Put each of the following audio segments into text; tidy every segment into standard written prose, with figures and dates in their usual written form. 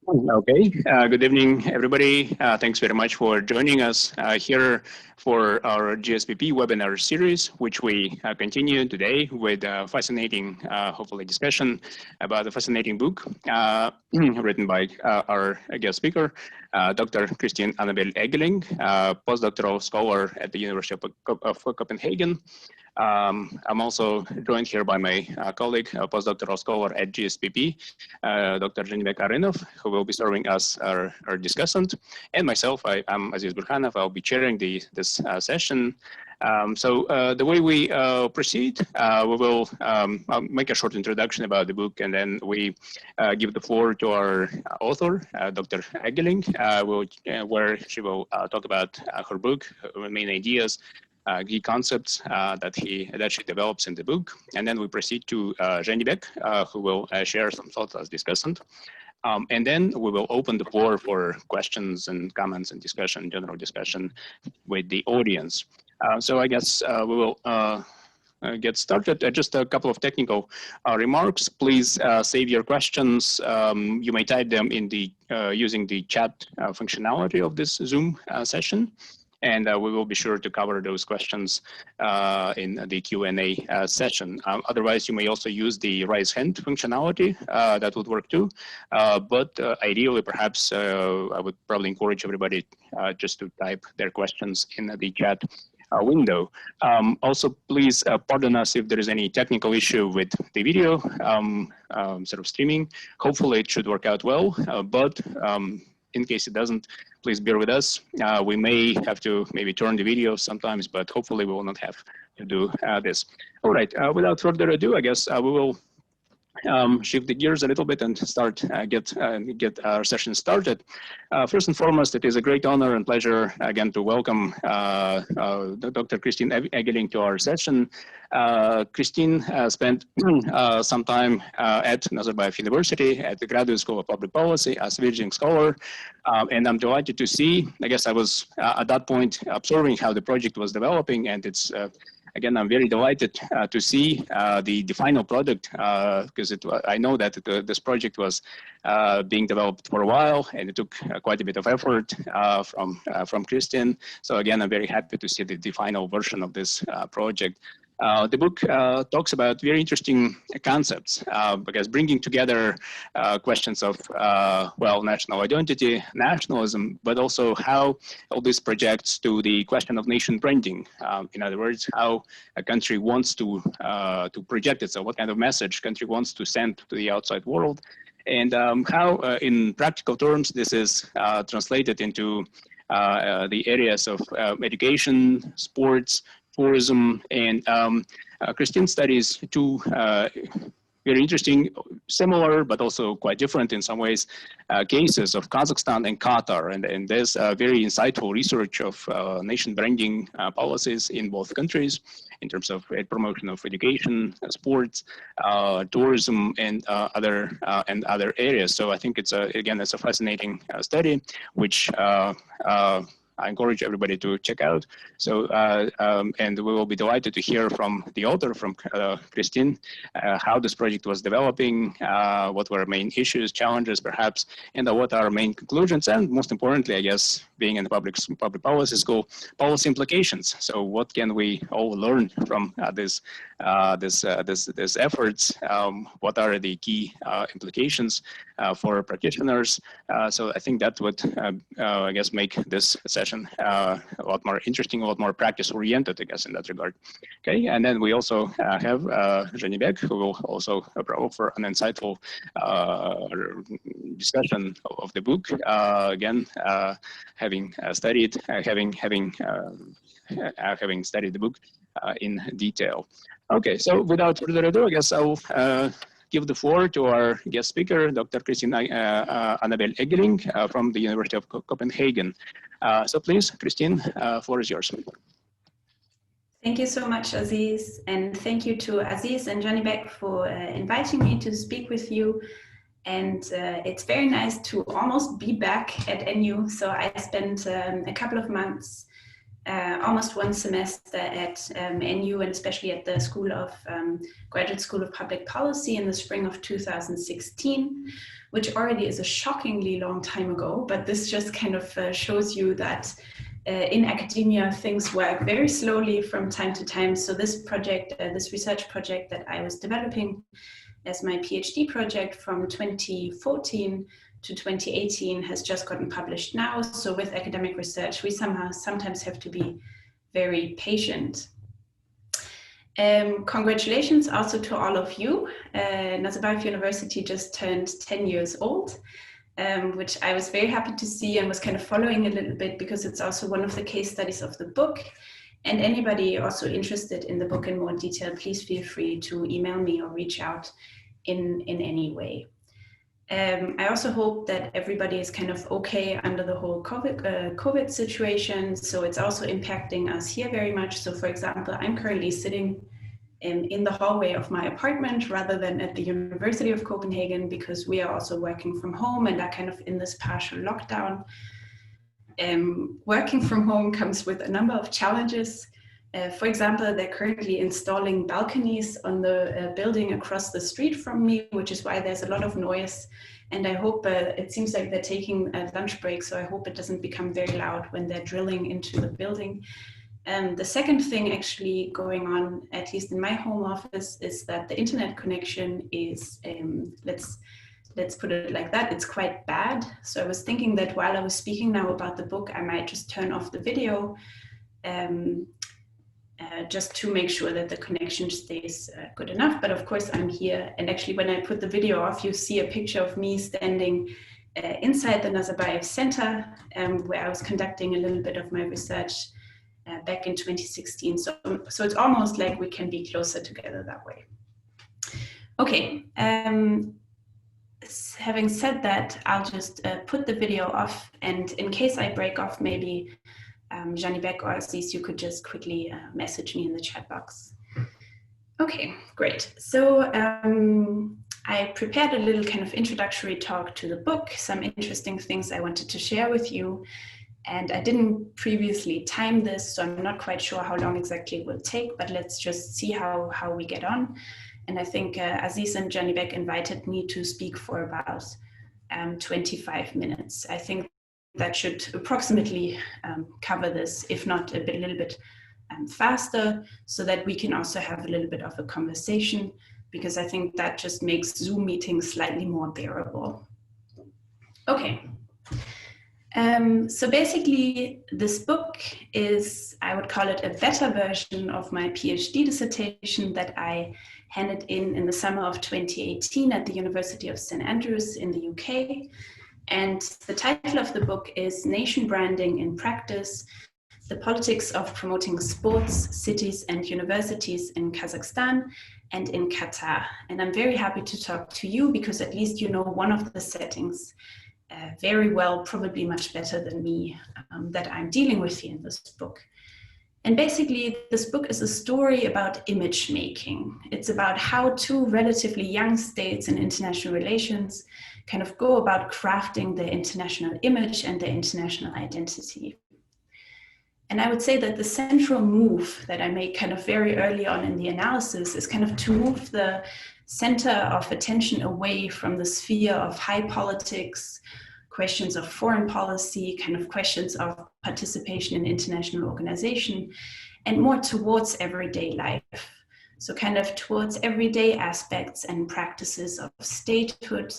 Okay, good evening, everybody. Thanks very much for joining us here for our GSPP webinar series, which we continue today with a fascinating, hopefully, discussion about a fascinating book written by our guest speaker, Dr. Kristin Eggeling, postdoctoral scholar at the University of Copenhagen. I'm also joined here by my colleague, postdoctoral scholar at GSPP, Dr. Zhanibek Arynov, who will be serving as our discussant, and myself, I'm Aziz Burkhanov. I'll be chairing this session. The way we proceed, we will I'll make a short introduction about the book, and then we give the floor to our author, Dr. Eggeling, where she will talk about her book, her main ideas, key concepts that she develops in the book, and then we proceed to Zhanibek, who will share some thoughts as discussant, and then we will open the floor for questions and comments and discussion, general discussion with the audience. So I guess we will get started. Just a couple of technical remarks. Please save your questions. You may type them in the using the chat functionality of this Zoom session. And we will be sure to cover those questions in the Q&A session. Otherwise, you may also use the raise hand functionality. That would work too. But ideally, perhaps I would probably encourage everybody just to type their questions in the chat window. Also, please pardon us if there is any technical issue with the video sort of streaming. Hopefully, it should work out well, but in case it doesn't, please bear with us. We may have to maybe turn the video sometimes, but hopefully we will not have to do this. All right, without further ado, I guess we will shift the gears a little bit and start get our session started. First and foremost, it is a great honor and pleasure again to welcome Dr. Kristin Eggeling to our session. Kristin spent some time at Nazarbayev University at the Graduate School of Public Policy as visiting scholar, and I'm delighted to see. I guess I was at that point observing how the project was developing, and it's again, I'm very delighted to see the final product, because I know that this project was being developed for a while, and it took quite a bit of effort from Kristin. So again, I'm very happy to see the final version of this project. The book talks about very interesting concepts, because bringing together questions of, well, national identity, nationalism, but also how all this projects to the question of nation branding. In other words, how a country wants to project itself, what kind of message country wants to send to the outside world, and how, in practical terms, this is translated into the areas of education, sports, tourism, and Kristin studies two very interesting, similar, but also quite different in some ways, cases of Kazakhstan and Qatar. And there's very insightful research of nation branding policies in both countries in terms of promotion of education, sports, tourism, and other areas. So I think it's again, it's a fascinating study, which I encourage everybody to check out. So, and we will be delighted to hear from the author, from Kristin, how this project was developing, what were main issues, challenges, perhaps, and what are main conclusions, and most importantly, I guess, being in the public policy school, policy implications. So, what can we all learn from this efforts? What are the key implications for practitioners? So, I think that would, I guess, make this session a lot more interesting, a lot more practice-oriented, I guess, in that regard. Okay, and then we also have Zhanibek, who will also offer an insightful discussion of the book. Again, having studied, having studied the book in detail. Okay, so without further ado, I guess I'll give the floor to our guest speaker, Dr. Kristin Eggeling from the University of Copenhagen. So please, Kristin, floor is yours. Thank you so much, Aziz, and thank you to Aziz and Zhanibek for inviting me to speak with you. And it's very nice to almost be back at NU. So I spent a couple of months almost one semester at NU, and especially at the Graduate School of Public Policy in the spring of 2016, which already is a shockingly long time ago, but this just kind of shows you that in academia, things work very slowly from time to time. So this project, this research project that I was developing as my PhD project from 2014 to 2018 has just gotten published now. So with academic research, we sometimes have to be very patient. Congratulations also to all of you. Nazarbayev University just turned 10 years old, which I was very happy to see and was kind of following a little bit because it's also one of the case studies of the book. And anybody also interested in the book in more detail, please feel free to email me or reach out in any way. I also hope that everybody is kind of okay under the whole COVID situation. So it's also impacting us here very much. So for example, I'm currently sitting in the hallway of my apartment rather than at the University of Copenhagen because we are also working from home and are kind of in this partial lockdown. Working from home comes with a number of challenges. For example, they're currently installing balconies on the building across the street from me, which is why there's a lot of noise. And I hope, it seems like they're taking a lunch break, so I hope it doesn't become very loud when they're drilling into the building. The second thing actually going on, at least in my home office, is that the internet connection is, let's put it like that, it's quite bad. So I was thinking that while I was speaking now about the book, I might just turn off the video just to make sure that the connection stays good enough. But of course I'm here. And actually when I put the video off, you see a picture of me standing inside the Nazarbayev Center, where I was conducting a little bit of my research back in 2016. So it's almost like we can be closer together that way. Okay. Having said that, I'll just put the video off, and in case I break off, maybe Zhanibek or Aziz, you could just quickly message me in the chat box. Okay, great. So I prepared a little kind of introductory talk to the book, some interesting things I wanted to share with you, and I didn't previously time this, so I'm not quite sure how long exactly it will take, but let's just see how we get on. And I think Aziz and Zhanibek invited me to speak for about 25 minutes. I think that should approximately cover this, if not a little bit faster, so that we can also have a little bit of a conversation, because I think that just makes Zoom meetings slightly more bearable. Okay. So basically, this book is, I would call it a better version of my PhD dissertation that I handed in the summer of 2018 at the University of St. Andrews in the UK. And the title of the book is Nation Branding in Practice, the Politics of Promoting Sports, Cities and Universities in Kazakhstan and in Qatar. And I'm very happy to talk to you because at least you know one of the settings very well, probably much better than me, that I'm dealing with here in this book. And basically, this book is a story about image making. It's about how two relatively young states in international relations kind of go about crafting their international image and their international identity. And I would say that the central move that I made kind of very early on in the analysis is kind of to move the center of attention away from the sphere of high politics, questions of foreign policy, kind of questions of participation in international organization, and more towards everyday life. So kind of towards everyday aspects and practices of statehood.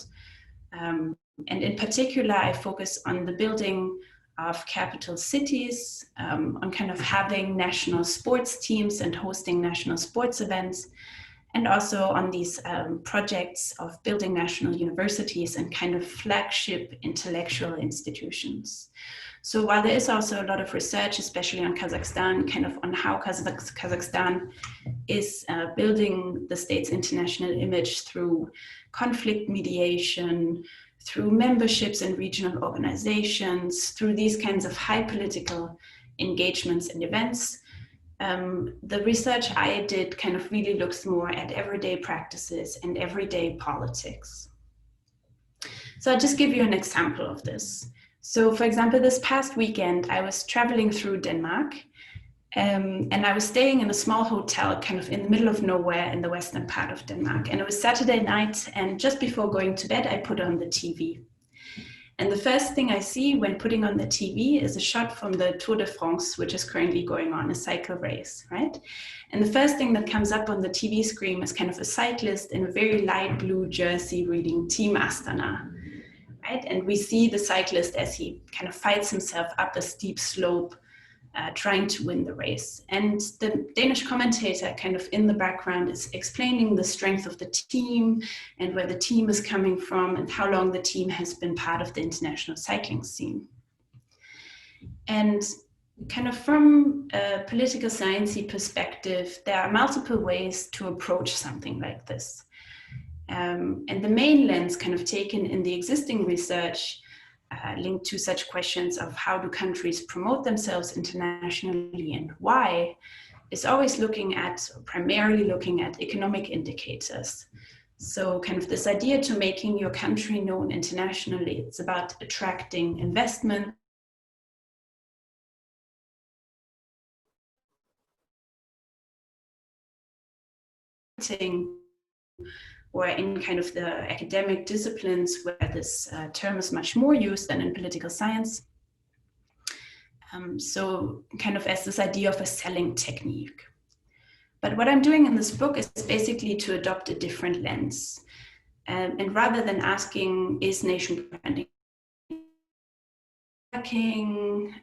And in particular, I focus on the building of capital cities, on kind of having national sports teams and hosting national sports events, and also on these projects of building national universities and kind of flagship intellectual institutions. So while there is also a lot of research, especially on Kazakhstan, kind of on how Kazakhstan is building the state's international image through conflict mediation, through memberships in regional organizations, through these kinds of high political engagements and events, the research I did kind of really looks more at everyday practices and everyday politics. So I'll just give you an example of this. So for example, this past weekend, I was traveling through Denmark And I was staying in a small hotel kind of in the middle of nowhere in the western part of Denmark. And it was Saturday night, and just before going to bed, I put on the TV. And the first thing I see when putting on the TV is a shot from the Tour de France, which is currently going on, a cycle race, right? And the first thing that comes up on the TV screen is kind of a cyclist in a very light blue jersey reading Team Astana, right? And we see the cyclist as he kind of fights himself up a steep slope, trying to win the race. And the Danish commentator kind of in the background is explaining the strength of the team and where the team is coming from and how long the team has been part of the international cycling scene. And kind of from a political sciencey perspective, there are multiple ways to approach something like this. And the main lens kind of taken in the existing research linked to such questions of how do countries promote themselves internationally and why, is always primarily looking at economic indicators. So kind of this idea to making your country known internationally, it's about attracting investment, or in kind of the academic disciplines where this term is much more used than in political science. So kind of as this idea of a selling technique. But what I'm doing in this book is basically to adopt a different lens. And rather than asking, is nation branding working?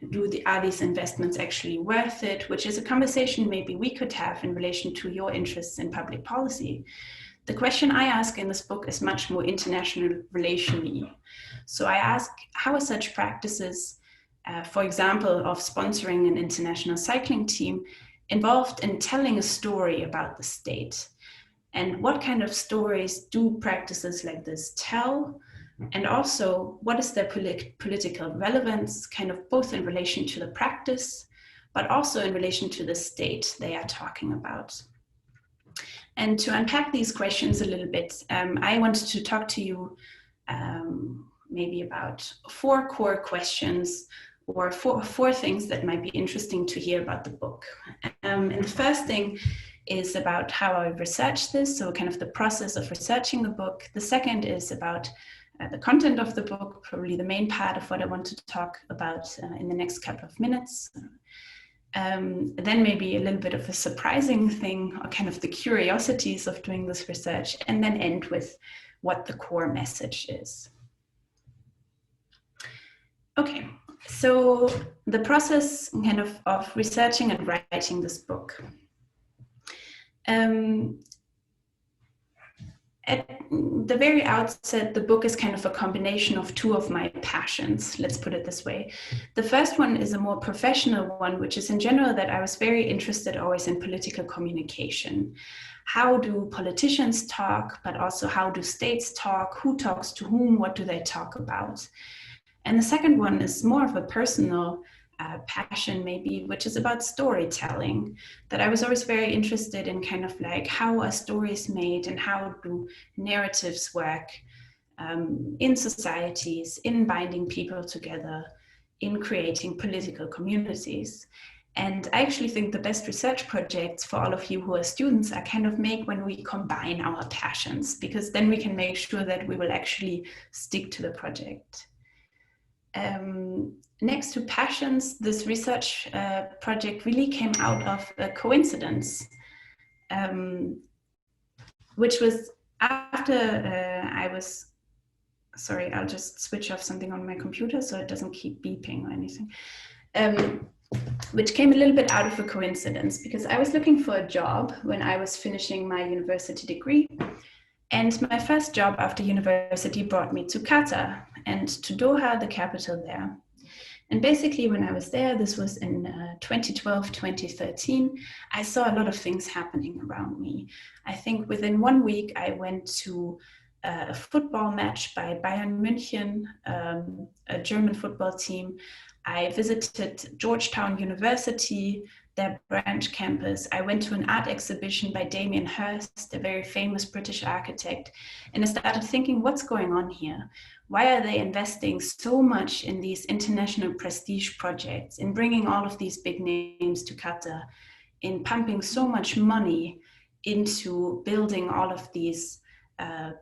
Are these investments actually worth it? Which is a conversation maybe we could have in relation to your interests in public policy. The question I ask in this book is much more international relationally. So I ask, how are such practices, for example, of sponsoring an international cycling team, involved in telling a story about the state? And what kind of stories do practices like this tell? And also, what is their political relevance, kind of both in relation to the practice, but also in relation to the state they are talking about? And to unpack these questions a little bit, I wanted to talk to you maybe about 4 core questions or four things that might be interesting to hear about the book. And the first thing is about how I researched this, so kind of the process of researching the book. The second is about the content of the book, probably the main part of what I want to talk about in the next couple of minutes. Then maybe a little bit of a surprising thing, or kind of the curiosities of doing this research, and then end with what the core message is. Okay, so the process kind of researching and writing this book. At the very outset, the book is kind of a combination of 2 of my passions, let's put it this way. The first one is a more professional one, which is in general that I was very interested always in political communication. How do politicians talk, but also how do states talk? Who talks to whom? What do they talk about? And the second one is more of a personal passion maybe, which is about storytelling, that I was always very interested in kind of like how are stories made and how do narratives work in societies, in binding people together, in creating political communities. And I actually think the best research projects for all of you who are students are kind of made when we combine our passions, because then we can make sure that we will actually stick to the project. Next to passions, this research project really came out of a coincidence, which was after sorry, I'll just switch off something on my computer so it doesn't keep beeping or anything, which came a little bit out of a coincidence, because I was looking for a job when I was finishing my university degree. And my first job after university brought me to Qatar and to Doha, the capital there. And basically when I was there, this was in 2012, 2013, I saw a lot of things happening around me. I think within 1 week, I went to a football match by Bayern München, a German football team. I visited Georgetown University, their branch campus. I went to an art exhibition by Damien Hirst, a very famous British architect, and I started thinking, what's going on here? Why are they investing so much in these international prestige projects, in bringing all of these big names to Qatar, in pumping so much money into building all of these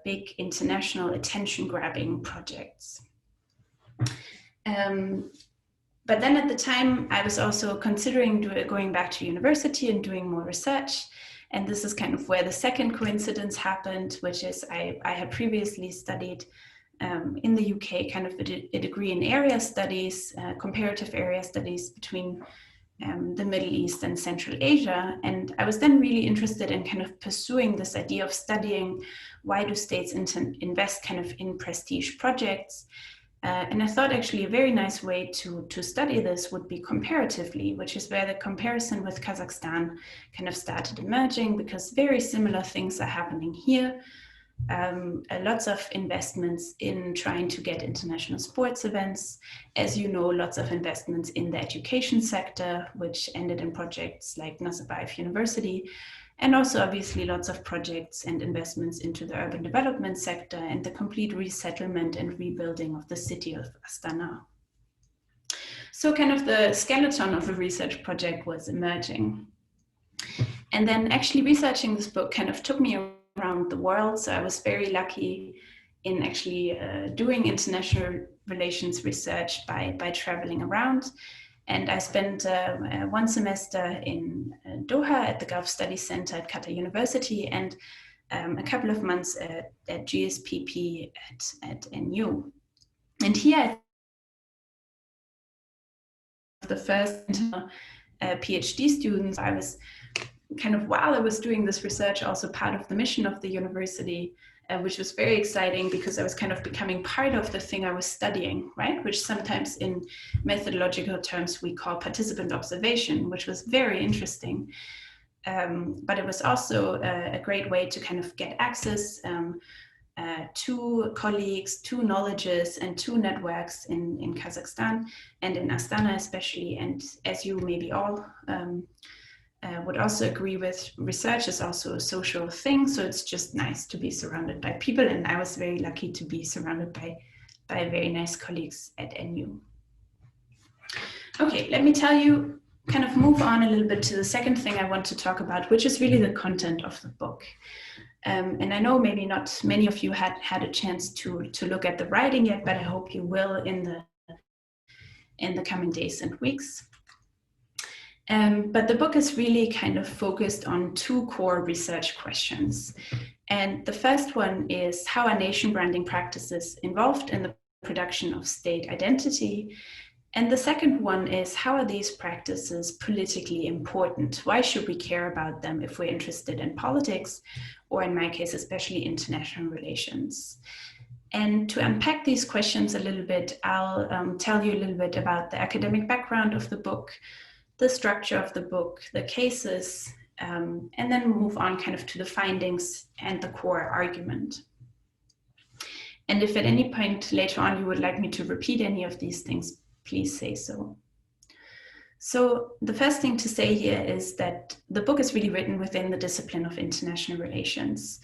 big international attention-grabbing projects? But then at the time, I was also considering going back to university and doing more research. And this is kind of where the second coincidence happened, which is I had previously studied in the UK kind of a degree in area studies, comparative area studies between the Middle East and Central Asia. And I was then really interested in kind of pursuing this idea of studying why do states invest kind of in prestige projects. And I thought actually a very nice way to study this would be comparatively, which is where the comparison with Kazakhstan kind of started emerging, because very similar things are happening here. Lots of investments in trying to get international sports events. As you know, lots of investments in the education sector, which ended in projects like Nazarbayev University. And also obviously lots of projects and investments into the urban development sector and the complete resettlement and rebuilding of the city of Astana. So kind of the skeleton of a research project was emerging. And then actually researching this book kind of took me around the world. So I was very lucky in actually doing international relations research by traveling around. And I spent one semester in Doha at the Gulf Studies Center at Qatar University and a couple of months at GSPP at NU. And here, the first PhD students, I was kind of, while I was doing this research, also part of the mission of the university, which was very exciting because I was kind of becoming part of the thing I was studying, right? Which sometimes in methodological terms we call participant observation, which was very interesting. But it was also a great way to kind of get access to colleagues, to knowledges, and to networks in Kazakhstan and in Astana especially. And as you maybe all would also agree with, research is also a social thing, so it's just nice to be surrounded by people, and I was very lucky to be surrounded by very nice colleagues at NU. Okay, let me tell you, kind of move on a little bit to the second thing I want to talk about, which is really the content of the book. And I know maybe not many of you had a chance to look at the writing yet, but I hope you will in the coming days and weeks. But the book is really kind of focused on two core research questions. And the first one is, how are nation branding practices involved in the production of state identity? And the second one is, how are these practices politically important? Why should we care about them if we're interested in politics, or in my case, especially international relations? And to unpack these questions a little bit, I'll tell you a little bit about the academic background of the book, the structure of the book, the cases, and then move on kind of to the findings and the core argument. And if at any point later on you would like me to repeat any of these things, please say so. So the first thing to say here is that the book is really written within the discipline of international relations,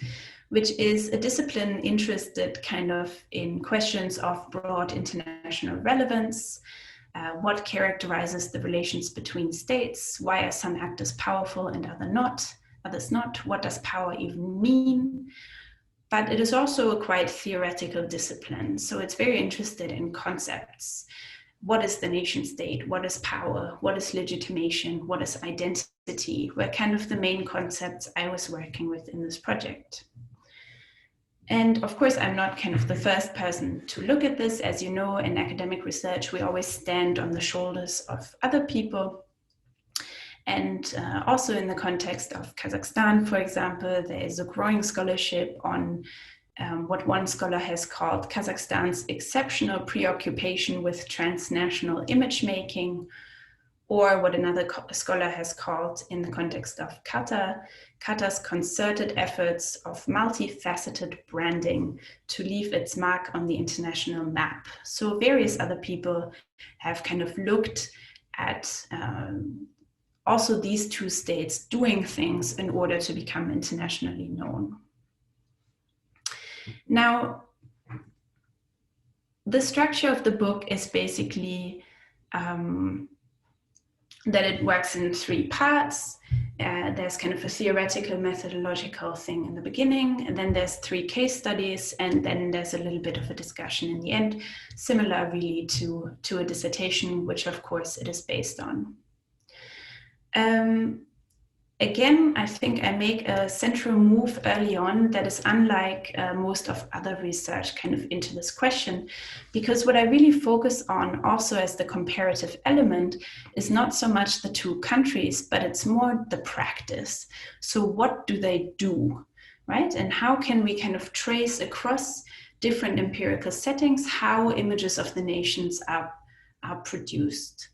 which is a discipline interested kind of in questions of broad international relevance. What characterizes the relations between states? Why are some actors powerful and others not? What does power even mean? But it is also a quite theoretical discipline. So it's very interested in concepts. What is the nation state? What is power? What is legitimation? What is identity? Were kind of the main concepts I was working with in this project. And of course, I'm not kind of the first person to look at this. As you know, in academic research, we always stand on the shoulders of other people. And also in the context of Kazakhstan, for example, there is a growing scholarship on what one scholar has called Kazakhstan's exceptional preoccupation with transnational image making, or what another scholar has called, in the context of Qatar, Qatar's concerted efforts of multifaceted branding to leave its mark on the international map. So various other people have kind of looked at also these two states doing things in order to become internationally known. Now, the structure of the book is basically that it works in 3 parts. There's kind of a theoretical methodological thing in the beginning, and then there's 3 case studies, and then there's a little bit of a discussion in the end, similar really to a dissertation, which of course it is based on. Again, I think I make a central move early on that is unlike most of other research kind of into this question, because what I really focus on also as the comparative element is not so much the 2 countries, but it's more the practice. So what do they do, right? And how can we kind of trace across different empirical settings how images of the nations are produced?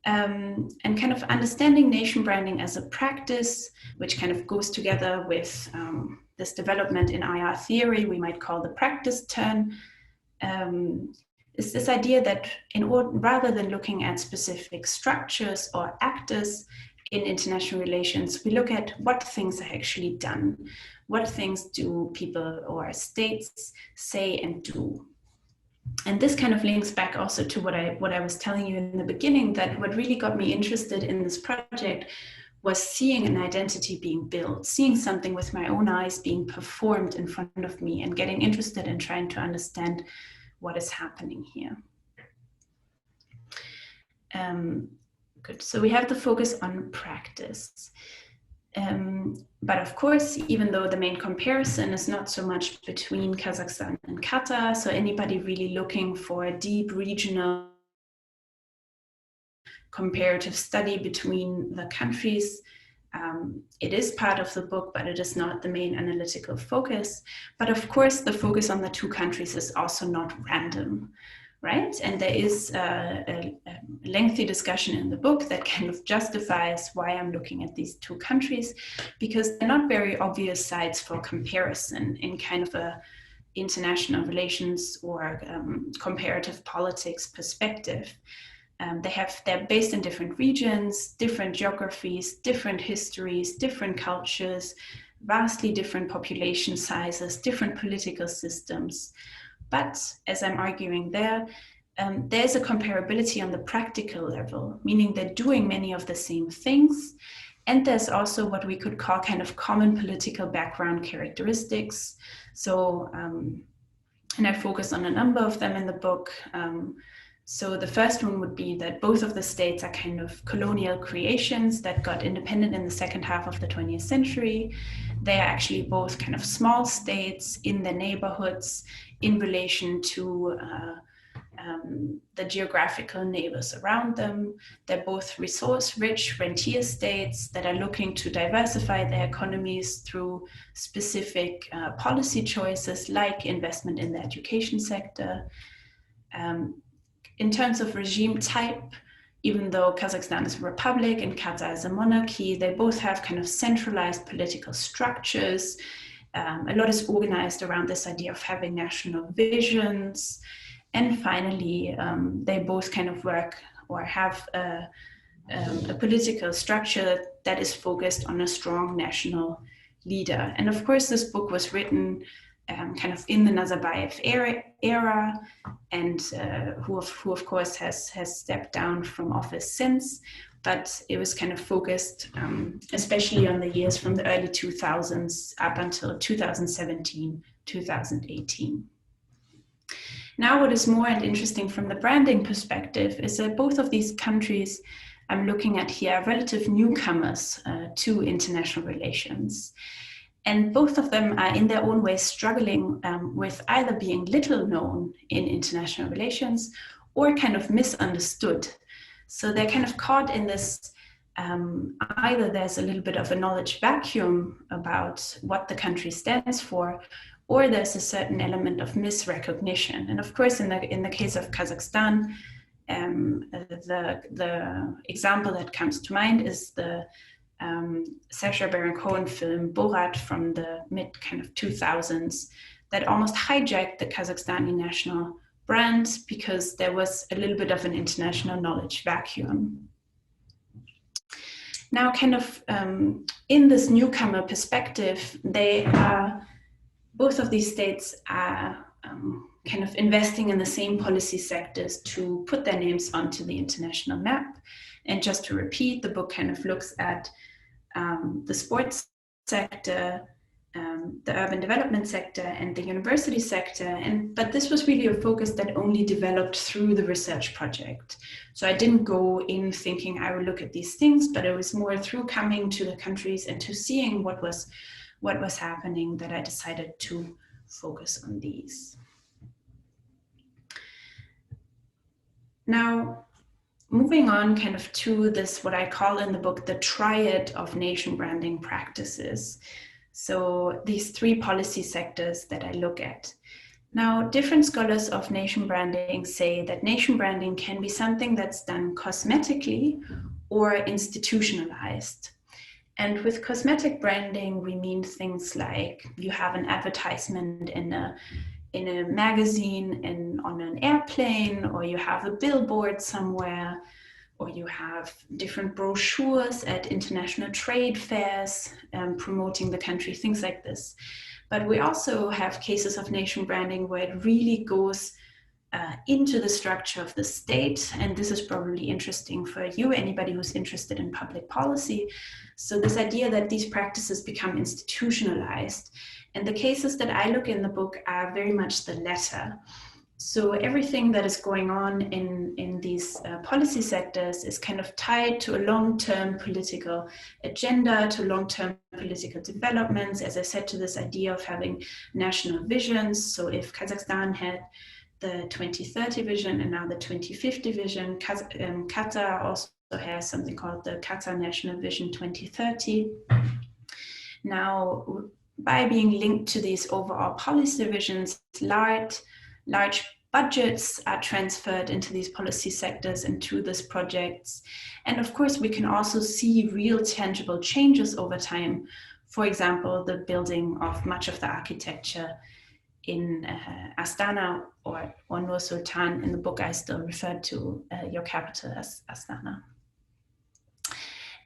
And kind of understanding nation branding as a practice, which kind of goes together with this development in IR theory, we might call the practice turn, is this idea that rather than looking at specific structures or actors in international relations, we look at what things are actually done, what things do people or states say and do. And this kind of links back also to what I was telling you in the beginning, that what really got me interested in this project was seeing an identity being built, seeing something with my own eyes being performed in front of me, and getting interested in trying to understand what is happening here. Good, so we have the focus on practice. But of course, even though the main comparison is not so much between Kazakhstan and Qatar, so anybody really looking for a deep regional comparative study between the countries, it is part of the book, but it is not the main analytical focus. But of course, the focus on the 2 countries is also not random, right? And there is a lengthy discussion in the book that kind of justifies why I'm looking at these 2 countries, because they're not very obvious sites for comparison in kind of a international relations or comparative politics perspective. They're based in different regions, different geographies, different histories, different cultures, vastly different population sizes, different political systems. But as I'm arguing there's a comparability on the practical level, meaning they're doing many of the same things. And there's also what we could call kind of common political background characteristics. So, and I focus on a number of them in the book. So the first one would be that both of the states are kind of colonial creations that got independent in the second half of the 20th century. They are actually both kind of small states in their neighborhoods in relation to the geographical neighbors around them. They're both resource-rich rentier states that are looking to diversify their economies through specific policy choices like investment in the education sector. In terms of regime type, even though Kazakhstan is a republic and Qatar is a monarchy, they both have kind of centralized political structures. A lot is organized around this idea of having national visions. And finally, they both kind of work or have a political structure that is focused on a strong national leader. And of course, this book was written kind of in the Nazarbayev era, and who of course has stepped down from office since, but it was kind of focused especially on the years from the early 2000s up until 2017, 2018. Now what is more and interesting from the branding perspective is that both of these countries I'm looking at here are relative newcomers to international relations. And both of them are in their own way struggling with either being little known in international relations or kind of misunderstood. So they're kind of caught in this, either there's a little bit of a knowledge vacuum about what the country stands for, or there's a certain element of misrecognition. And of course, in the case of Kazakhstan, the example that comes to mind is the Sacha Baron Cohen film Borat from the mid kind of 2000s that almost hijacked the Kazakhstani national brand because there was a little bit of an international knowledge vacuum. Now, kind of in this newcomer perspective, both of these states are kind of investing in the same policy sectors to put their names onto the international map. And just to repeat, the book kind of looks at the sports sector, the urban development sector, and the university sector. But this was really a focus that only developed through the research project. So I didn't go in thinking I will look at these things, but it was more through coming to the countries and to seeing what was happening that I decided to focus on these. Now, moving on kind of to this, what I call in the book, the triad of nation branding practices. So these three policy sectors that I look at. Now, different scholars of nation branding say that nation branding can be something that's done cosmetically or institutionalized. And with cosmetic branding, we mean things like you have an advertisement in a magazine and on an airplane, or you have a billboard somewhere, or you have different brochures at international trade fairs promoting the country, things like this. But we also have cases of nation branding where it really goes into the structure of the state. And this is probably interesting for you, anybody who's interested in public policy. So this idea that these practices become institutionalized. And the cases that I look in the book are very much the latter. So everything that is going on in these policy sectors is kind of tied to a long-term political agenda, to long-term political developments, as I said, to this idea of having national visions. So if Kazakhstan had the 2030 vision and now the 2050 vision, Qatar also has something called the Qatar National Vision 2030. Now, by being linked to these overall policy visions, large budgets are transferred into these policy sectors and to these projects. And of course, we can also see real tangible changes over time. For example, the building of much of the architecture in Astana or Nur Sultan. In the book, I still refer to your capital as Astana.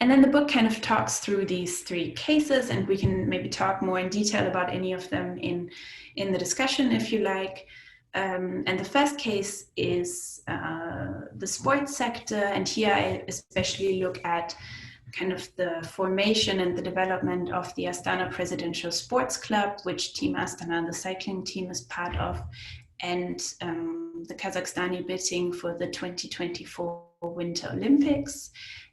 And then the book kind of talks through these three cases, and we can maybe talk more in detail about any of them in the discussion if you like. And the first case is the sports sector. And here I especially look at kind of the formation and the development of the Astana Presidential Sports Club, which Team Astana, the cycling team, is part of, and the Kazakhstani bidding for the 2024 Winter Olympics.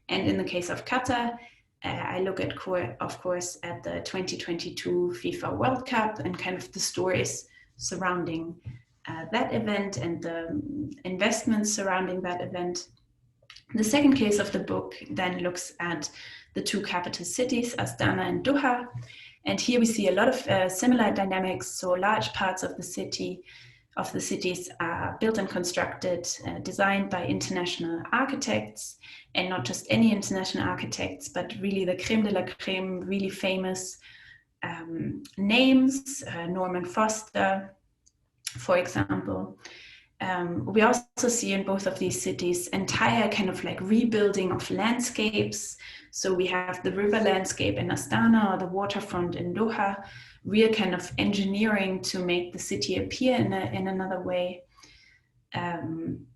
And in the case of Qatar, I look at, of course, at the 2022 FIFA World Cup and kind of the stories surrounding that event and the investments surrounding that event. The second case of the book then looks at the two capital cities, Astana and Doha. And here we see a lot of similar dynamics. So large parts of the cities are built and constructed, designed by international architects, and not just any international architects, but really the creme de la creme, really famous names, Norman Foster, for example. We also see in both of these cities entire kind of like rebuilding of landscapes. So we have the river landscape in Astana or the waterfront in Doha, real kind of engineering to make the city appear in another way. And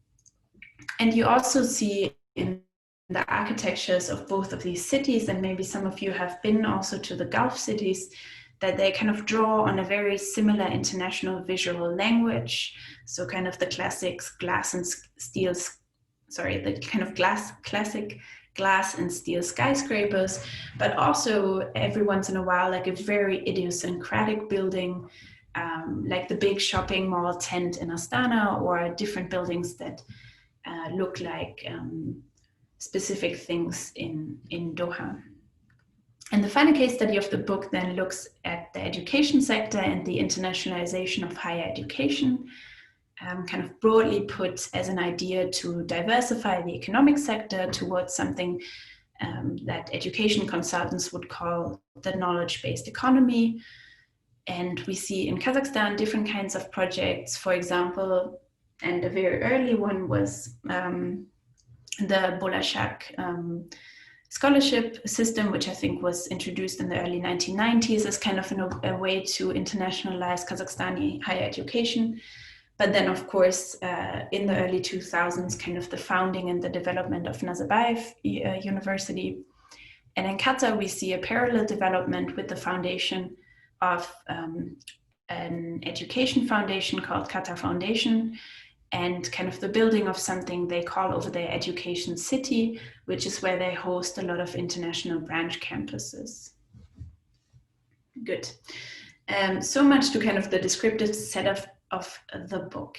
you also see in the architectures of both of these cities, and maybe some of you have been also to the Gulf cities, that they kind of draw on a very similar international visual language. So kind of the classic glass and steel skyscrapers, but also every once in a while, like a very idiosyncratic building, like the big shopping mall tent in Astana, or different buildings that look like specific things in Doha. And the final case study of the book then looks at the education sector and the internationalization of higher education, kind of broadly put as an idea to diversify the economic sector towards something that education consultants would call the knowledge-based economy. And we see in Kazakhstan different kinds of projects, for example, and a very early one was the Bolashak scholarship system, which I think was introduced in the early 1990s as kind of a way to internationalize Kazakhstani higher education. But then, of course, in the early 2000s, kind of the founding and the development of Nazarbayev University. And in Qatar, we see a parallel development with the foundation of an education foundation called Qatar Foundation, and kind of the building of something they call over there Education City, which is where they host a lot of international branch campuses. Good. So much to kind of the descriptive setup of the book.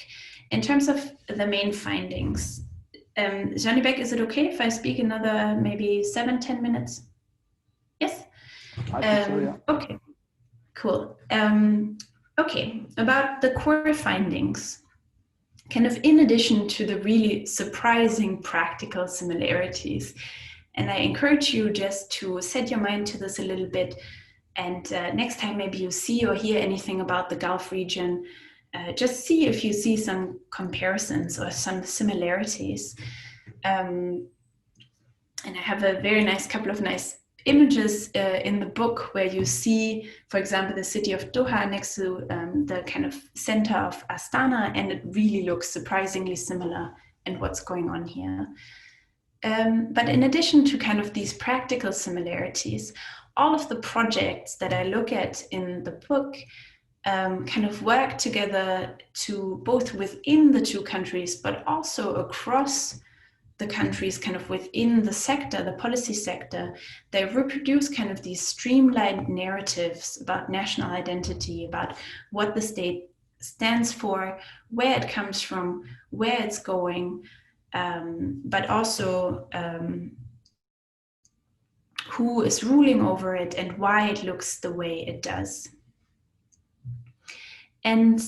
In terms of the main findings, Zhanibek, is it okay if I speak another maybe 7-10 minutes? Yes? I think so, yeah. Okay, cool. Okay, about the core findings, kind of in addition to the really surprising practical similarities, and I encourage you just to set your mind to this a little bit, and next time maybe you see or hear anything about the Gulf region, just see if you see some comparisons or some similarities. And I have a very nice couple of nice images in the book where you see, for example, the city of Doha next to the kind of center of Astana, and it really looks surprisingly similar in what's going on here. But in addition to kind of these practical similarities, all of the projects that I look at in the book kind of work together to both within the two countries, but also across the countries kind of within the sector, the policy sector. They reproduce kind of these streamlined narratives about national identity, about what the state stands for, where it comes from, where it's going, but also who is ruling over it and why it looks the way it does. And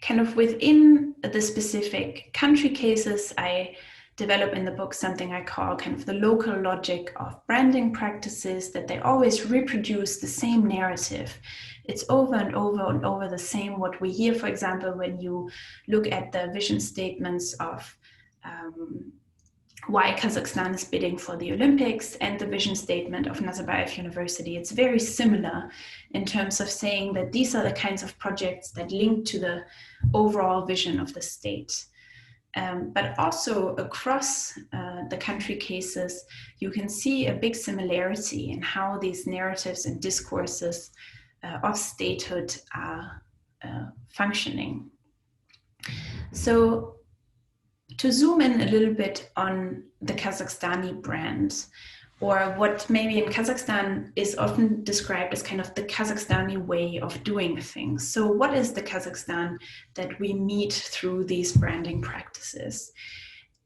kind of within the specific country cases, I develop in the book something I call kind of the local logic of branding practices, that they always reproduce the same narrative. It's over and over and over the same, what we hear, for example, when you look at the vision statements of why Kazakhstan is bidding for the Olympics and the vision statement of Nazarbayev University. It's very similar in terms of saying that these are the kinds of projects that link to the overall vision of the state. But also across the country cases, you can see a big similarity in how these narratives and discourses of statehood are functioning. So to zoom in a little bit on the Kazakhstani brand, or what maybe in Kazakhstan is often described as kind of the Kazakhstani way of doing things. So what is the Kazakhstan that we meet through these branding practices?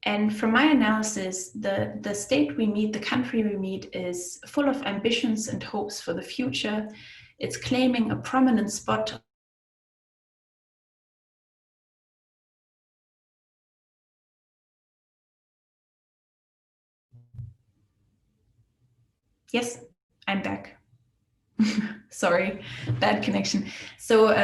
And from my analysis, the state we meet, the country we meet, is full of ambitions and hopes for the future. It's claiming a prominent spot . Yes, I'm back. Sorry, bad connection. So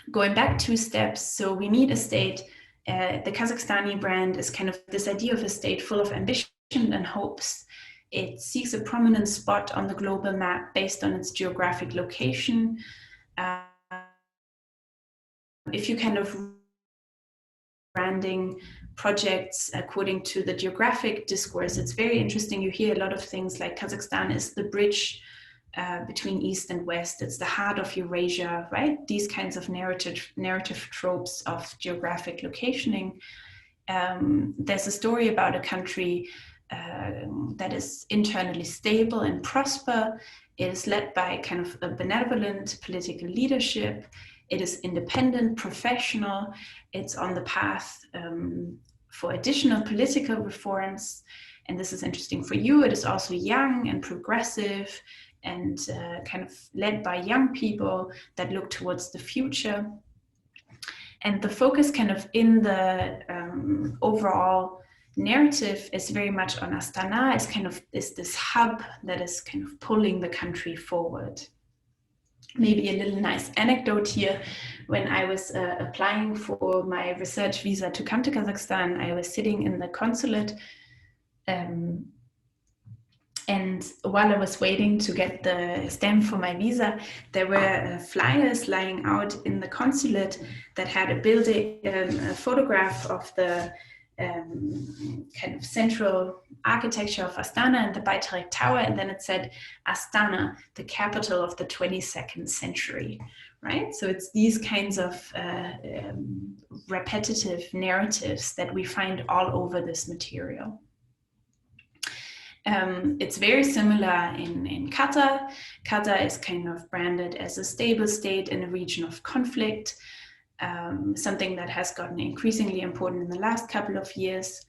going back 2 steps, so we need a state. The Kazakhstani brand is kind of this idea of a state full of ambition and hopes. It seeks a prominent spot on the global map based on its geographic location. If you kind of branding projects according to the geographic discourse, it's very interesting. You hear a lot of things like Kazakhstan is the bridge between East and West. It's the heart of Eurasia, right? These kinds of narrative tropes of geographic locationing. There's a story about a country that is internally stable and prosper. It is led by kind of a benevolent political leadership. It is independent, professional. It's on the path for additional political reforms. And this is interesting for you. It is also young and progressive and kind of led by young people that look towards the future. And the focus kind of in the overall narrative is very much on Astana as kind of this hub that is kind of pulling the country forward. Maybe a little nice anecdote here. When I was applying for my research visa to come to Kazakhstan, I was sitting in the consulate And while I was waiting to get the stamp for my visa, there were flyers lying out in the consulate that had a building, a photograph of the kind of central architecture of Astana and the Baytarek Tower, and then it said Astana, the capital of the 22nd century, right? So it's these kinds of repetitive narratives that we find all over this material. It's very similar in Qatar. Qatar is kind of branded as a stable state in a region of conflict, something that has gotten increasingly important in the last couple of years.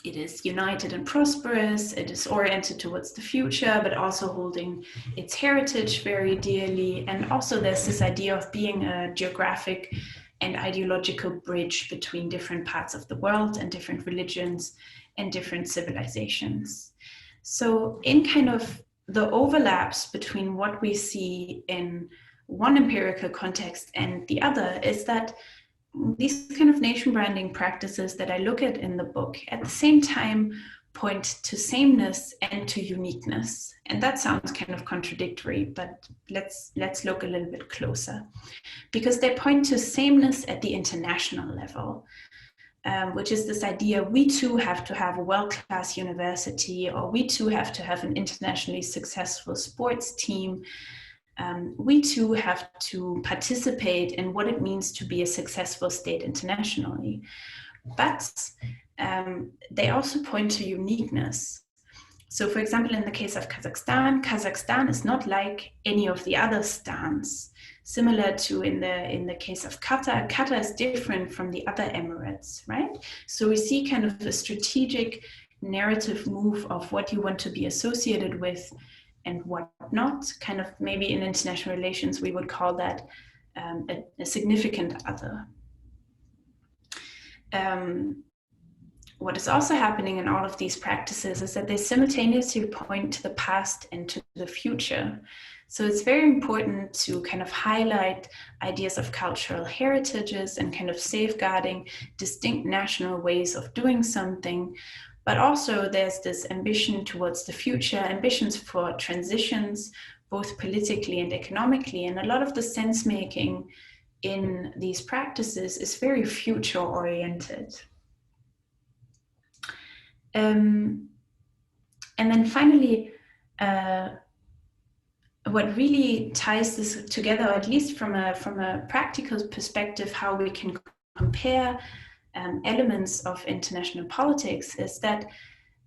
It is united and prosperous, it is oriented towards the future, but also holding its heritage very dearly. And also there's this idea of being a geographic and ideological bridge between different parts of the world and different religions and different civilizations. So in kind of the overlaps between what we see in one empirical context and the other is that these kind of nation branding practices that I look at in the book at the same time point to sameness and to uniqueness. And that sounds kind of contradictory, but let's look a little bit closer. Because they point to sameness at the international level, which is this idea we too have to have a world-class university, or we too have to have an internationally successful sports team. We too have to participate in what it means to be a successful state internationally. But they also point to uniqueness. So for example, in the case of Kazakhstan, Kazakhstan is not like any of the other stans. Similar to in the case of Qatar, Qatar is different from the other emirates, right? So we see kind of a strategic narrative move of what you want to be associated with and what not. Kind of maybe in international relations, we would call that a significant other. What is also happening in all of these practices is that they simultaneously point to the past and to the future. So it's very important to kind of highlight ideas of cultural heritages and kind of safeguarding distinct national ways of doing something. But also there's this ambition towards the future, ambitions for transitions, both politically and economically. And a lot of the sense making in these practices is very future oriented. And then finally, what really ties this together, or at least from a practical perspective, how we can compare elements of international politics, is that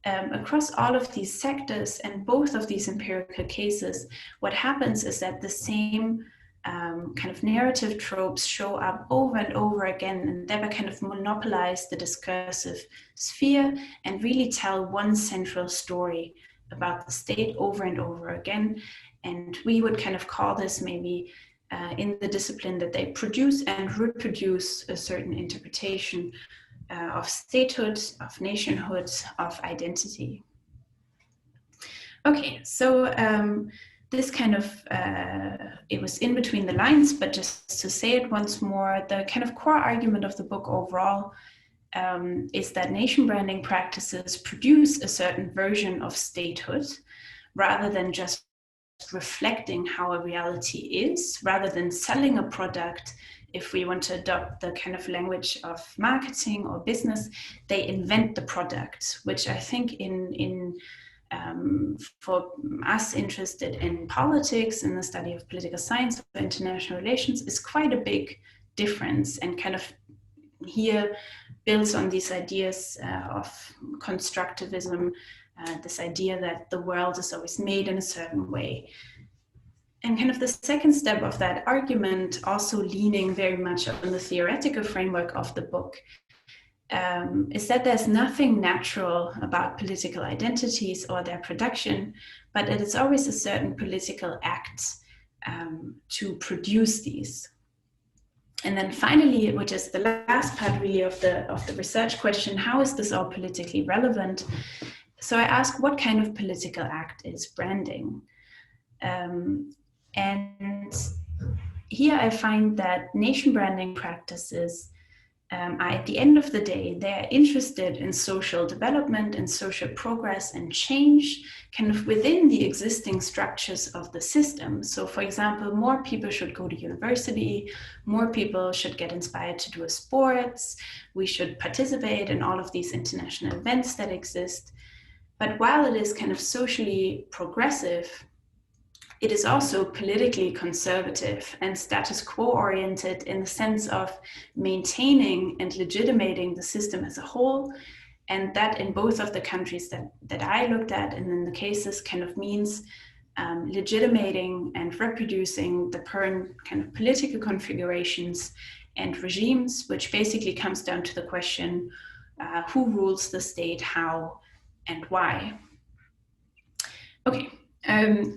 across all of these sectors and both of these empirical cases, what happens is that the same kind of narrative tropes show up over and over again, and thereby kind of monopolize the discursive sphere and really tell one central story about the state over and over again. And we would kind of call this maybe in the discipline that they produce and reproduce a certain interpretation of statehood, of nationhood, of identity. Okay, so this kind of, it was in between the lines, but just to say it once more, the kind of core argument of the book overall is that nation branding practices produce a certain version of statehood rather than just reflecting how a reality is, rather than selling a product. If we want to adopt the kind of language of marketing or business, they invent the product, which I think for us interested in politics and the study of political science or international relations is quite a big difference, and kind of here builds on these ideas of constructivism, this idea that the world is always made in a certain way. And kind of the second step of that argument, also leaning very much on the theoretical framework of the book, is that there's nothing natural about political identities or their production, but it is always a certain political act to produce these. And then finally, which is the last part really of the research question, how is this all politically relevant? So I ask, what kind of political act is branding? And here I find that nation branding practices are at the end of the day, they're interested in social development and social progress and change kind of within the existing structures of the system. So for example, more people should go to university, more people should get inspired to do sports, we should participate in all of these international events that exist. But while it is kind of socially progressive, it is also politically conservative and status quo oriented in the sense of maintaining and legitimating the system as a whole. And that in both of the countries that I looked at and in the cases kind of means legitimating and reproducing the current kind of political configurations and regimes, which basically comes down to the question, who rules the state, how, and why. Okay.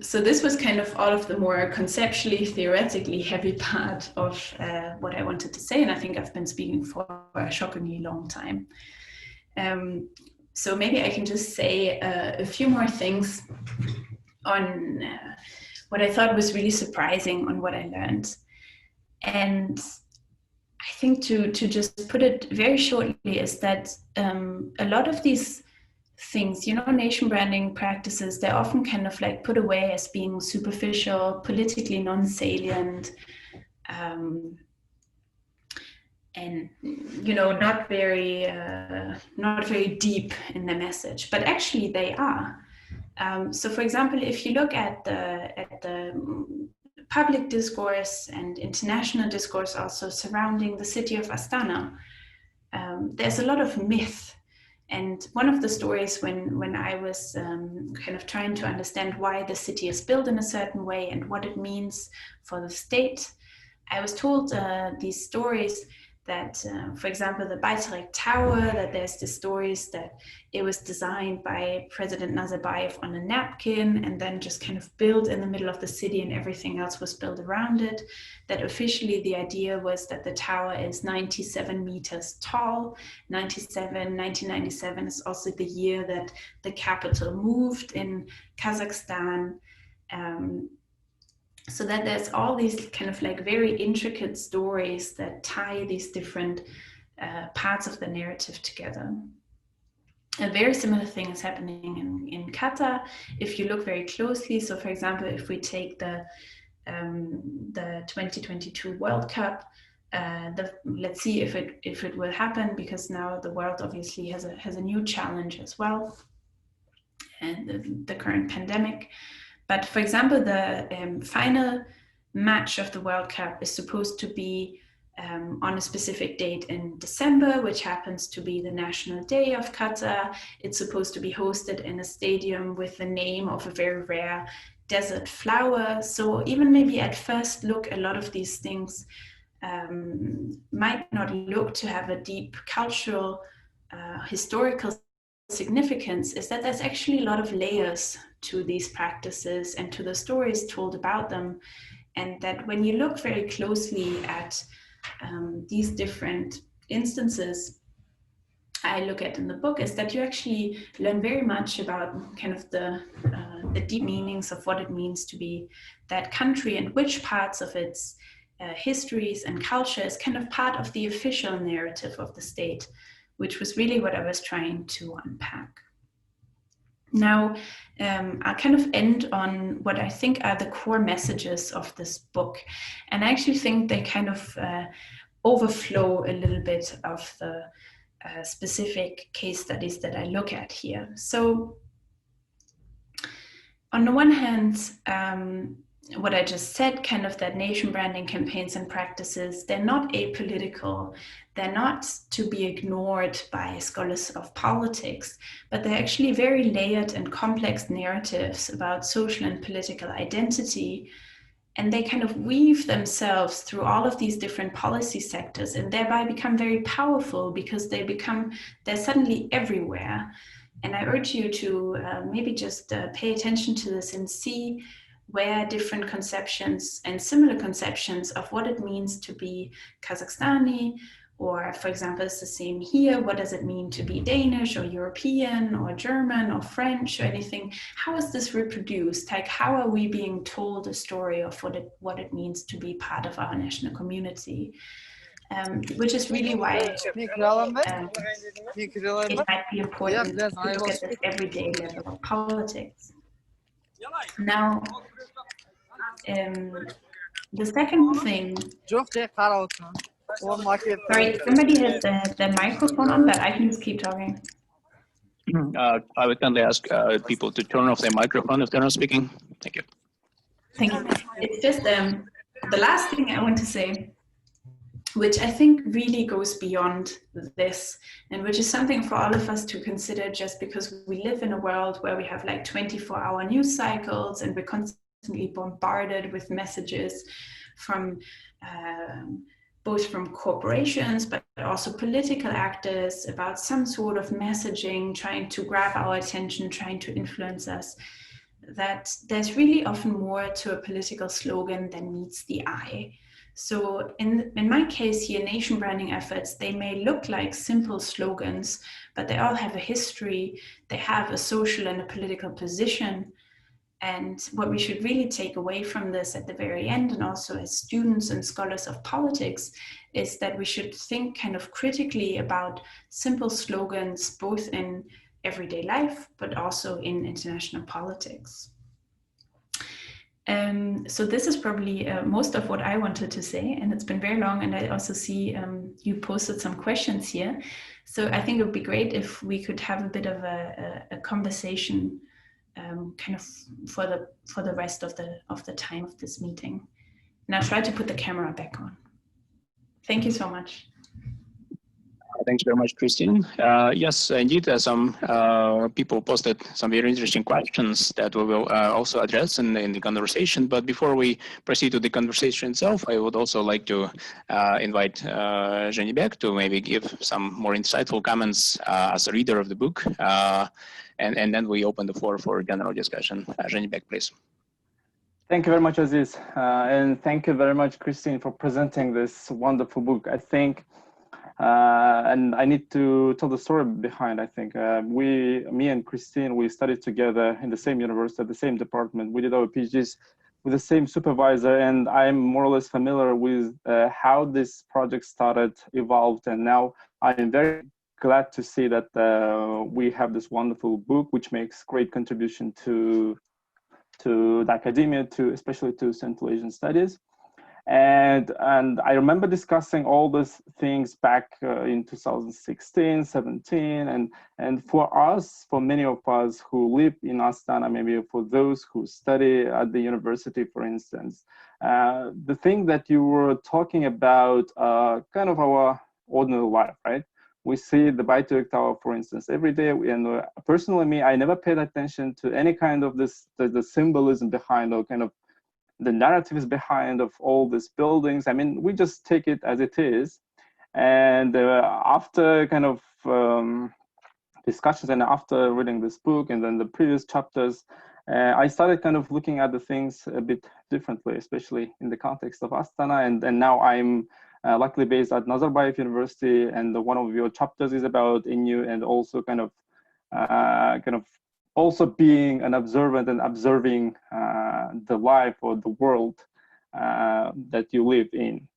So this was kind of all of the more conceptually, theoretically heavy part of what I wanted to say, and I think I've been speaking for a shockingly long time. So maybe I can just say a few more things on what I thought was really surprising on what I learned. And I think to just put it very shortly is that a lot of these things, you know, nation branding practices, they're often kind of like put away as being superficial, politically non-salient, and, you know, not very deep in their message. But actually they are. So for example, if you look at the public discourse and international discourse also surrounding the city of Astana, there's a lot of myth. And one of the stories when I was kind of trying to understand why the city is built in a certain way and what it means for the state, I was told these stories that, for example, the Bayrak Tower, that there's the stories that it was designed by President Nazarbayev on a napkin and then just kind of built in the middle of the city and everything else was built around it. That officially the idea was that the tower is 97 meters tall. 1997 is also the year that the capital moved in Kazakhstan. So that there's all these kind of like very intricate stories that tie these different parts of the narrative together. A very similar thing is happening in Qatar. If you look very closely, so for example, if we take the 2022 World Cup, let's see if it will happen, because now the world obviously has a new challenge as well, and the current pandemic. But for example, the final match of the World Cup is supposed to be on a specific date in December, which happens to be the National Day of Qatar. It's supposed to be hosted in a stadium with the name of a very rare desert flower. So even maybe at first look, a lot of these things might not look to have a deep cultural, historical significance, is that there's actually a lot of layers to these practices and to the stories told about them. And that when you look very closely at these different instances I look at in the book, is that you actually learn very much about kind of the deep meanings of what it means to be that country and which parts of its histories and culture is kind of part of the official narrative of the state, which was really what I was trying to unpack. Now, I'll kind of end on what I think are the core messages of this book. And I actually think they kind of overflow a little bit of the specific case studies that I look at here. So on the one hand, what I just said, kind of that nation branding campaigns and practices, they're not apolitical, they're not to be ignored by scholars of politics, but they're actually very layered and complex narratives about social and political identity. And they kind of weave themselves through all of these different policy sectors and thereby become very powerful because they're suddenly everywhere. And I urge you to maybe just pay attention to this and see where different conceptions and similar conceptions of what it means to be Kazakhstani, or for example, it's the same here, what does it mean to be Danish or European or German or French or anything? How is this reproduced? Like, how are we being told a story of what it means to be part of our national community? which is really why it might be important to look at this everyday level of politics. Now, the second thing. Sorry, somebody has the microphone on, but I can just keep talking. I would kindly ask people to turn off their microphone if they're not speaking. Thank you. Thank you. It's just the last thing I want to say, which I think really goes beyond this, and which is something for all of us to consider, just because we live in a world where we have like 24-hour news cycles and we're constantly bombarded with messages from both from corporations, but also political actors about some sort of messaging, trying to grab our attention, trying to influence us, that there's really often more to a political slogan than meets the eye. So in my case here, nation branding efforts, they may look like simple slogans, but they all have a history, they have a social and a political position. And what we should really take away from this at the very end, and also as students and scholars of politics, is that we should think kind of critically about simple slogans, both in everyday life, but also in international politics. So this is probably most of what I wanted to say, and it's been very long, and I also see you posted some questions here. So I think it would be great if we could have a bit of a conversation kind of for the rest of the time of this meeting. And I'll try to put the camera back on. Thank you so much. Thanks very much, Kristin. Yes, indeed, some people posted some very interesting questions that we will also address in the conversation. But before we proceed to the conversation itself, I would also like to invite Zhanibek to maybe give some more insightful comments as a reader of the book. And then we open the floor for general discussion. Zhanibek, please. Thank you very much, Aziz. And thank you very much, Kristin, for presenting this wonderful book. I think, and I need to tell the story behind, I think. Me and Kristin, we studied together in the same university, the same department. We did our PhDs with the same supervisor, and I'm more or less familiar with how this project started, evolved, and now I'm very glad to see that we have this wonderful book, which makes great contribution to the academia, especially to Central Asian Studies. And I remember discussing all these things back in 2016, 17, and for us, for many of us who live in Astana, maybe for those who study at the university, for instance, the thing that you were talking about, kind of our ordinary life, right? We see the Baytürk Tower, for instance, every day. And personally, me, I never paid attention to any kind of the symbolism behind, or kind of the narratives behind of all these buildings. I mean, we just take it as it is. And after kind of discussions, and after reading this book and then the previous chapters, I started kind of looking at the things a bit differently, especially in the context of Astana. And now I'm luckily based at Nazarbayev University, and one of your chapters is about INU, and also kind of also being an observant and observing the life or the world that you live in.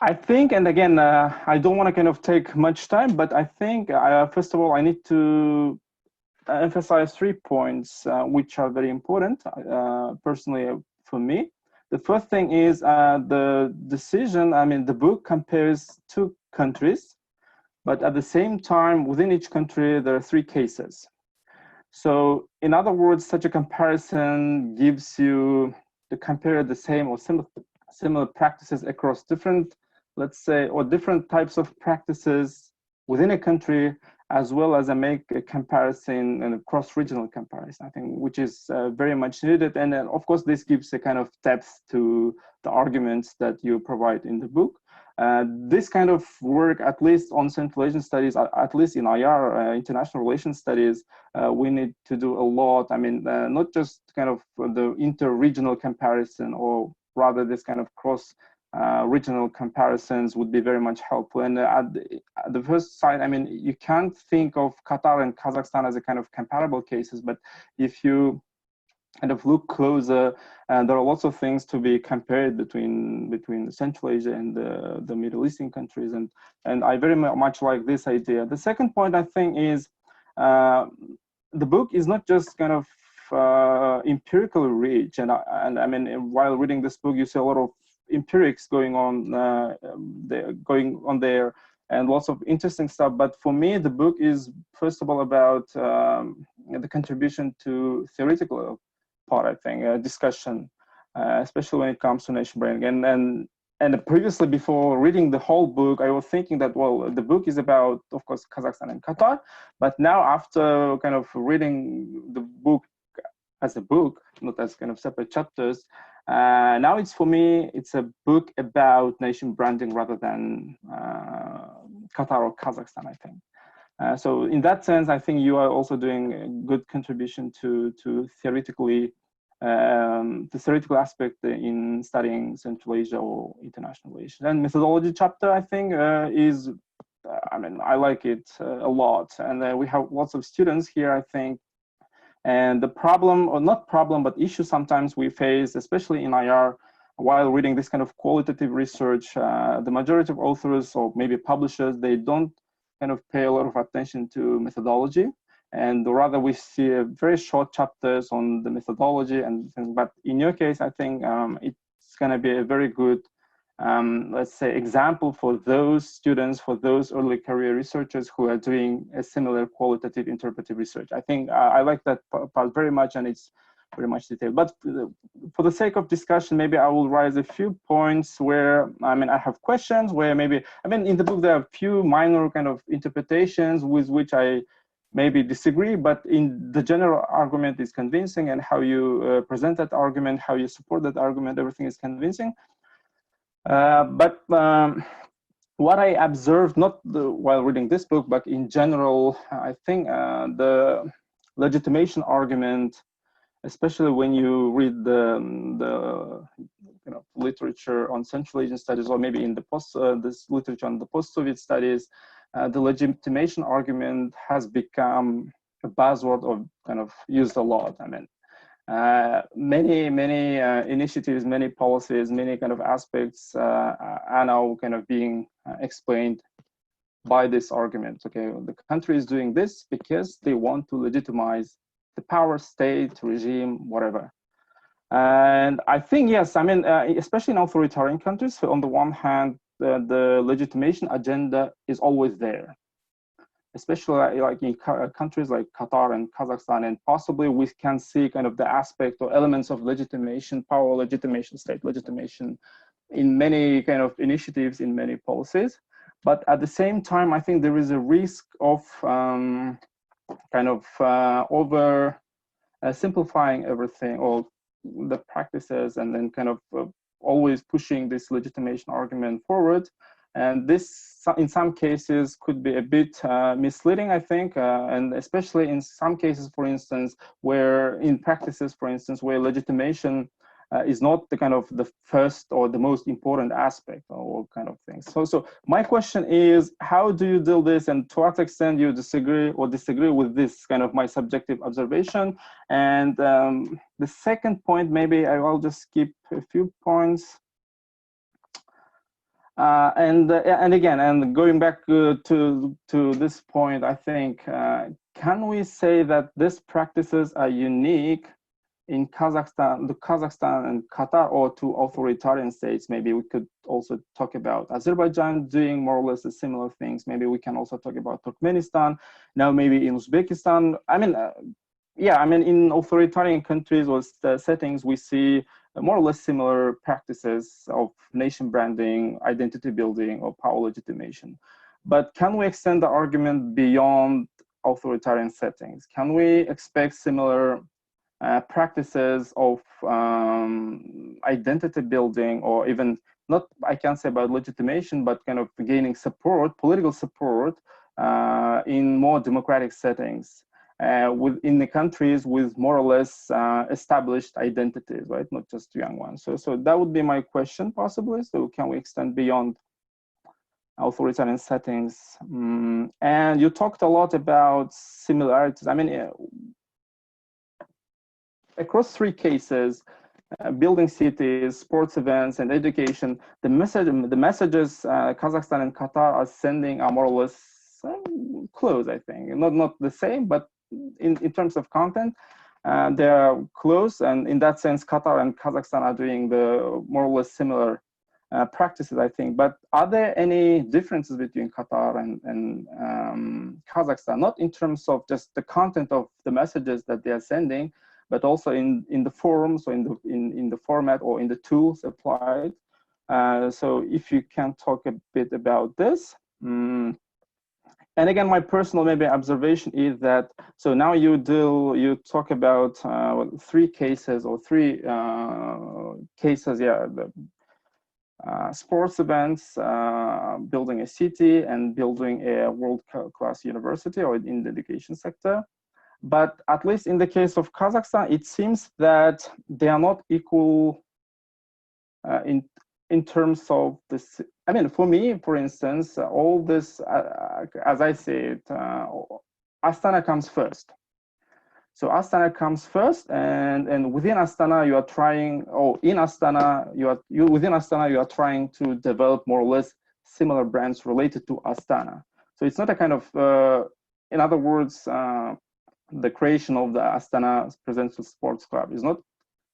I think, and again, I don't want to kind of take much time, but I think first of all, I need to emphasize 3 points which are very important personally for me. The first thing is the decision. I mean, the book compares 2 countries, but at the same time, within each country, there are 3 cases. So in other words, such a comparison gives you to compare the same or similar practices across different, let's say, or different types of practices within a country, as well as make a comparison and a cross-regional comparison, I think, which is very much needed. And then, of course, this gives a kind of depth to the arguments that you provide in the book. This kind of work, at least on Central Asian studies, at least in IR, international relations studies, we need to do a lot. I mean, not just kind of the inter-regional comparison, or rather this kind of cross-regional comparisons would be very much helpful. And at the first sight, I mean, you can't think of Qatar and Kazakhstan as a kind of comparable cases, but if you kind of look closer, and there are lots of things to be compared between Central Asia and the Middle Eastern countries, and I very much like this idea. The second point, I think, is the book is not just kind of empirically rich, and I mean, while reading this book, you see a lot of empirics going on there, and lots of interesting stuff. But for me, the book is first of all about the contribution to theoretical part, I think, discussion, especially when it comes to nation branding. And previously, before reading the whole book, I was thinking that, well, the book is about, of course, Kazakhstan and Qatar. But now, after kind of reading the book as a book, not as kind of separate chapters, now it's, for me, it's a book about nation branding rather than Qatar or Kazakhstan, I think. So in that sense, I think you are also doing a good contribution to theoretically the theoretical aspect in studying Central Asia or international Asia. And methodology chapter, I think, is, I mean, I like it a lot. And we have lots of students here, I think. And the problem, or not problem, but issue sometimes we face, especially in IR, while reading this kind of qualitative research, the majority of authors or maybe publishers, they don't kind of pay a lot of attention to methodology. And rather we see very short chapters on the methodology and things. But in your case, I think it's going to be a very good, let's say, example for those students, for those early career researchers who are doing a similar qualitative interpretive research. I think I like that part very much, and it's very much detailed. But for the sake of discussion, maybe I will raise a few points where, I mean, I have questions where maybe, I mean, in the book, there are a few minor kind of interpretations with which I maybe disagree, but in the general argument is convincing, and how you present that argument, how you support that argument, everything is convincing. But what I observed, not while reading this book, but in general, I think the legitimation argument, especially when you read the literature on Central Asian studies, or maybe in the this literature on the post-Soviet studies, the legitimation argument has become a buzzword or kind of used a lot. I mean, many initiatives, many policies, many kind of aspects are now kind of being explained by this argument. Okay, the country is doing this because they want to legitimize the power, state, regime, whatever. And I think, yes, I mean, especially in authoritarian countries, so on the one hand, the legitimation agenda is always there, especially like in countries like Qatar and Kazakhstan, and possibly we can see kind of the aspect or elements of legitimation, power legitimation, state legitimation in many kind of initiatives, in many policies. But at the same time, I think there is a risk of kind of over simplifying everything, or the practices, and then kind of always pushing this legitimation argument forward. And this, in some cases, could be a bit misleading, I think, and especially in some cases, for instance, where in practices, for instance, where legitimation is not the kind of the first or the most important aspect or kind of things. So my question is, how do you deal this, and to what extent you disagree with this kind of my subjective observation? And the second point, maybe I will just skip a few points. And again, and going back to this point, I think, can we say that these practices are unique in Kazakhstan and Qatar, or to authoritarian states? Maybe we could also talk about Azerbaijan doing more or less the similar things. Maybe we can also talk about Turkmenistan. Now, maybe in Uzbekistan. I mean, yeah, I mean, in authoritarian countries or settings, we see more or less similar practices of nation branding, identity building, or power legitimation. But can we extend the argument beyond authoritarian settings? Can we expect similar practices of identity building, or even not, I can't say about legitimation, but kind of gaining support, political support in more democratic settings within the countries with more or less established identities, right? Not just young ones. So that would be my question, possibly. So can we extend beyond authoritarian settings? And you talked a lot about similarities. I mean, across three cases, building cities, sports events, and education, the messages Kazakhstan and Qatar are sending are more or less close, I think. Not the same, but in terms of content, they are close. And in that sense, Qatar and Kazakhstan are doing the more or less similar practices, I think. But are there any differences between Qatar and Kazakhstan? Not in terms of just the content of the messages that they are sending, but also in the forums or in the format or in the tools applied. So if you can talk a bit about this. And again, my personal maybe observation is that, so now you talk about three cases or three cases, yeah, sports events, building a city and building a world-class university or in the education sector. But at least in the case of Kazakhstan, it seems that they are not equal in terms of this. I mean, for me, for instance, all this, as I say it, Astana comes first. So Astana comes first, and within Astana you are trying, or in Astana within Astana you are trying to develop more or less similar brands related to Astana. So it's not a kind of, in other words, the creation of the Astana Presidential Sports Club is not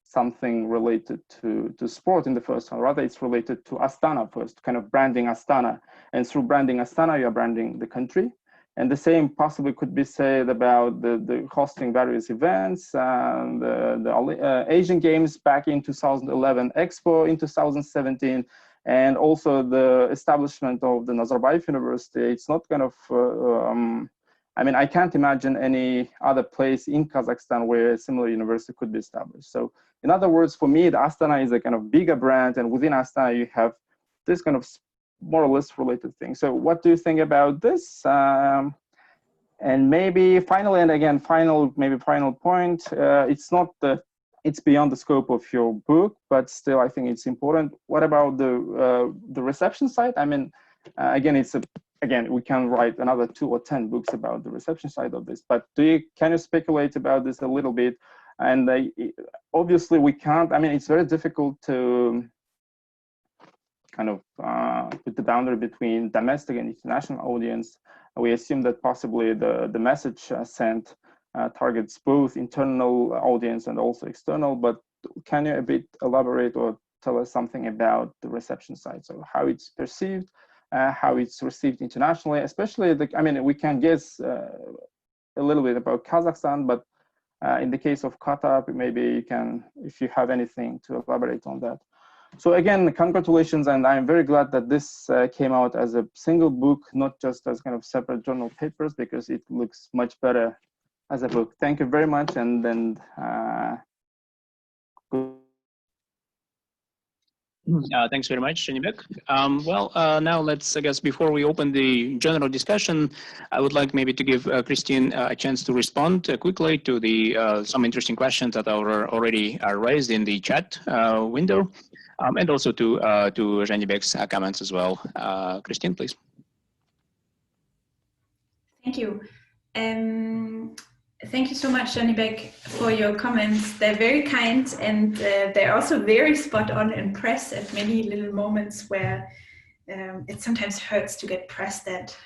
something related to sport in the first one. Rather, it's related to Astana first, kind of branding Astana. And through branding Astana, you are branding the country. And the same possibly could be said about the hosting various events, the Asian Games back in 2011, Expo in 2017, and also the establishment of the Nazarbayev University. It's not kind of, I mean, I can't imagine any other place in Kazakhstan where a similar university could be established. So in other words, for me, the Astana is a kind of bigger brand, and within Astana, you have this kind of more or less related thing. So what do you think about this? And maybe finally, and again, final point, it's beyond the scope of your book, but still I think it's important. What about the reception side? I mean, again, we can write another 2 or 10 books about the reception side of this, but can you speculate about this a little bit? And obviously we can't, I mean, it's very difficult to kind of put the boundary between domestic and international audience. We assume that possibly the message sent targets both internal audience and also external, but can you a bit elaborate or tell us something about the reception side? So how it's perceived, how it's received internationally, especially I mean, we can guess a little bit about Kazakhstan, but in the case of Qatar, maybe you can, if you have anything to elaborate on that. So again, congratulations, and I'm very glad that this came out as a single book, not just as kind of separate journal papers, because it looks much better as a book. Thank you very much, and then Thanks very much, Zhanibek. Now let's, I guess, before we open the general discussion, I would like maybe to give Kristin a chance to respond quickly to the some interesting questions that are already raised in the chat window, and also to Zhanibek's comments as well. Kristin, please. Thank you. Thank you so much, Zhanibek, for your comments. They're very kind, and they're also very spot on and press at many little moments where it sometimes hurts to get pressed at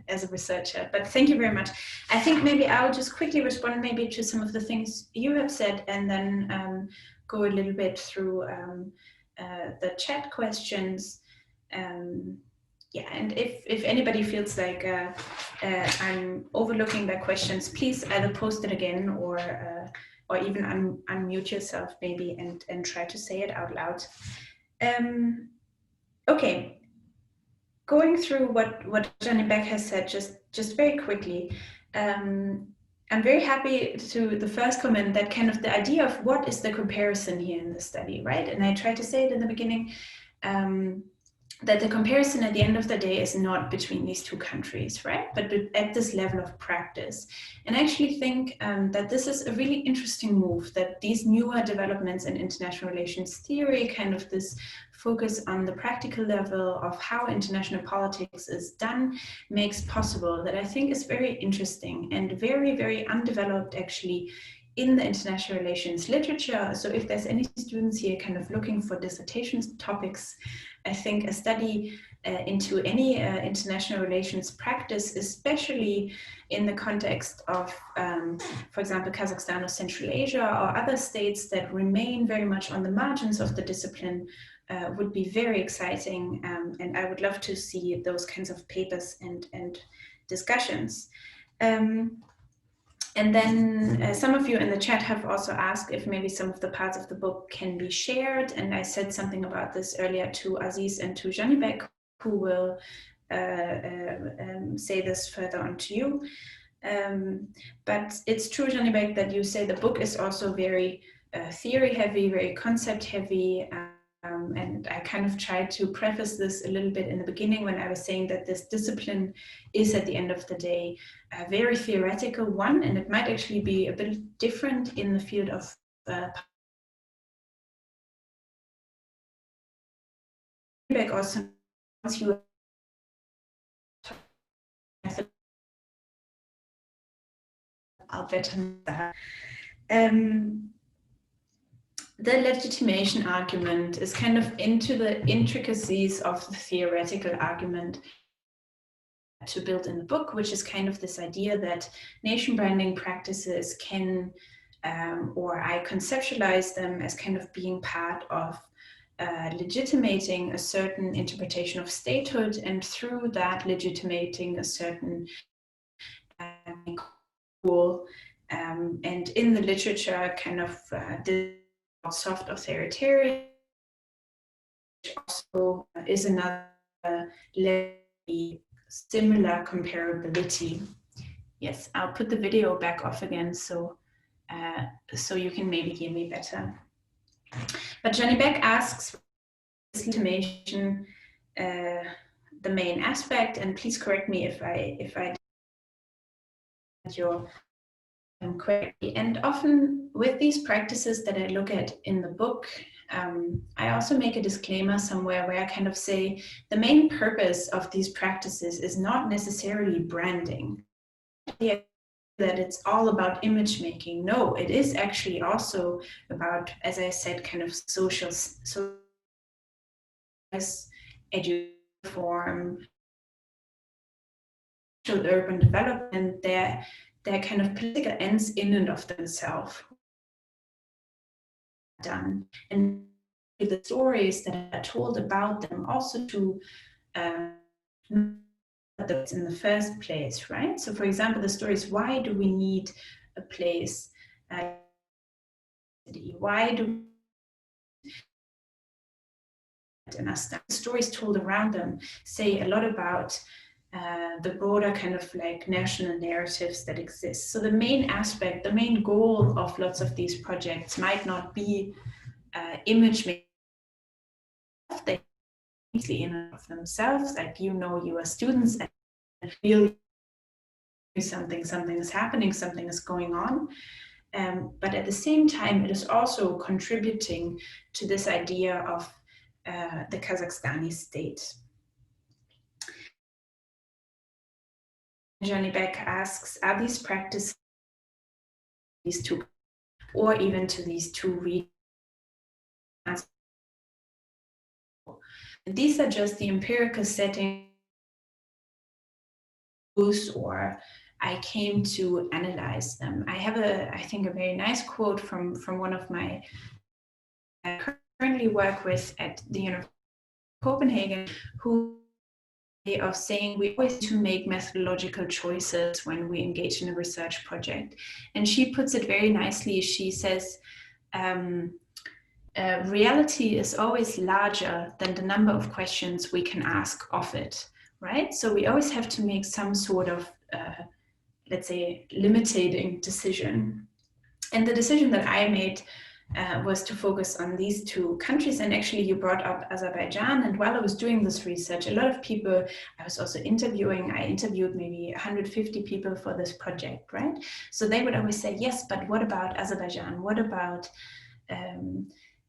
as a researcher. But thank you very much. I think maybe I'll just quickly respond maybe to some of the things you have said, and then go a little bit through the chat questions. Yeah, and if anybody feels like I'm overlooking their questions, please either post it again or even unmute yourself maybe and try to say it out loud. Okay, going through what Zhanibek has said just very quickly. I'm very happy to the first comment that kind of the idea of what is the comparison here in the study, right? And I tried to say it in the beginning. That the comparison at the end of the day is not between these two countries, right? But at this level of practice. And I actually think that this is a really interesting move, that these newer developments in international relations theory, kind of this focus on the practical level of how international politics is done, makes possible, that I think is very interesting and very, very undeveloped actually in the international relations literature. So if there's any students here kind of looking for dissertation topics, I think a study into any international relations practice, especially in the context of, for example, Kazakhstan or Central Asia or other states that remain very much on the margins of the discipline, would be very exciting. And I would love to see those kinds of papers and discussions. And then some of you in the chat have also asked if maybe some of the parts of the book can be shared. And I said something about this earlier to Aziz and to Zhanibek, who will say this further on to you. But it's true, Zhanibek, that you say the book is also very theory heavy, very concept heavy. And I kind of tried to preface this a little bit in the beginning when I was saying that this discipline is at the end of the day a very theoretical one, and it might actually be a bit different in the field of also you the legitimation argument is kind of into the intricacies of the theoretical argument to build in the book, which is kind of this idea that nation branding practices can, or I conceptualize them as kind of being part of legitimating a certain interpretation of statehood, and through that legitimating a certain goal. And in the literature, kind of soft authoritarian, which also is another similar comparability. Yes, I'll put the video back off again so you can maybe hear me better. But Zhanibek asks, is legitimation the main aspect? And please correct me if I your correctly. And often with these practices that I look at in the book, I also make a disclaimer somewhere where I kind of say the main purpose of these practices is not necessarily branding. That it's all about image making. No, it is actually also about, as I said, kind of social education, urban development. They're kind of political ends in and of themselves. Done, and the stories that are told about them also to that's in the first place, right? So for example, the stories, why do we need a place? Why do the stories told around them say a lot about the broader kind of like national narratives that exist. So the main aspect, the main goal of lots of these projects might not be image making. They in and of themselves, like, you know, you are students and feel something is happening, something is going on. But at the same time, it is also contributing to this idea of the Kazakhstani state. Zhanibek asks, are these practices these two, or even to these two regions? These are just the empirical settings, or I came to analyze them. I have I think a very nice quote from one of my I currently work with at the University of Copenhagen, who of saying we always to make methodological choices when we engage in a research project. And she puts it very nicely. She says, reality is always larger than the number of questions we can ask of it, right? So we always have to make some sort of, let's say, limiting decision. And the decision that I made was to focus on these two countries. And actually you brought up Azerbaijan, and while I was doing this research, a lot of people I was also interviewing, I interviewed maybe 150 people for this project, right? So they would always say, yes, but what about Azerbaijan? What about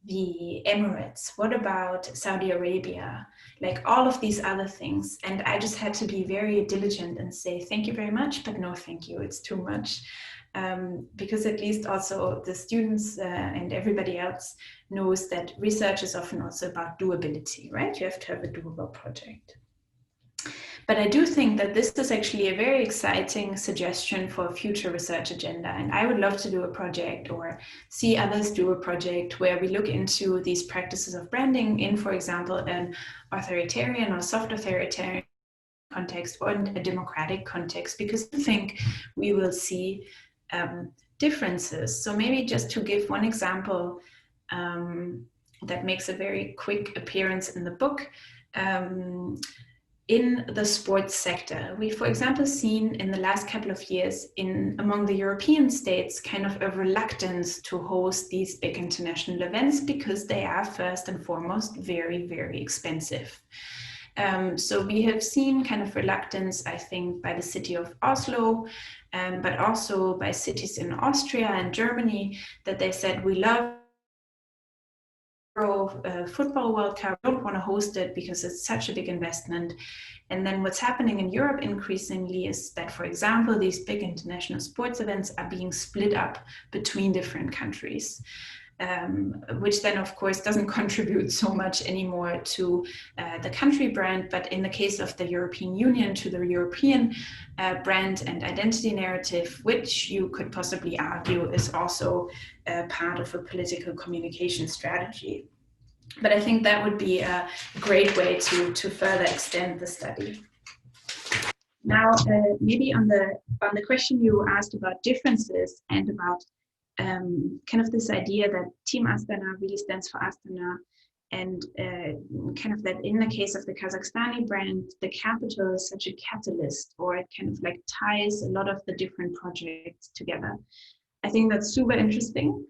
the Emirates? What about Saudi Arabia? Like all of these other things. And I just had to be very diligent and say, thank you very much, but no, thank you, it's too much. because at least also the students and everybody else knows that research is often also about doability, right? You have to have a doable project. But I do think that this is actually a very exciting suggestion for a future research agenda. And I would love to do a project or see others do a project where we look into these practices of branding in, for example, an authoritarian or soft authoritarian context or a democratic context, because I think we will see differences. So maybe just to give one example that makes a very quick appearance in the book, in the sports sector, we, for example, seen in the last couple of years among the European states kind of a reluctance to host these big international events because they are first and foremost very, very expensive. So we have seen kind of reluctance, I think, by the city of Oslo, but also by cities in Austria and Germany, that they said, we love football World Cup, don't want to host it because it's such a big investment. And then what's happening in Europe increasingly is that, for example, these big international sports events are being split up between different countries. Which then, of course, doesn't contribute so much anymore to the country brand, but in the case of the European Union, to the European brand and identity narrative, which you could possibly argue is also part of a political communication strategy. But I think that would be a great way to further extend the study. Now, maybe on the question you asked about differences and about kind of this idea that Team Astana really stands for Astana, and kind of that in the case of the Kazakhstani brand, the capital is such a catalyst, or it kind of like ties a lot of the different projects together. I think that's super interesting.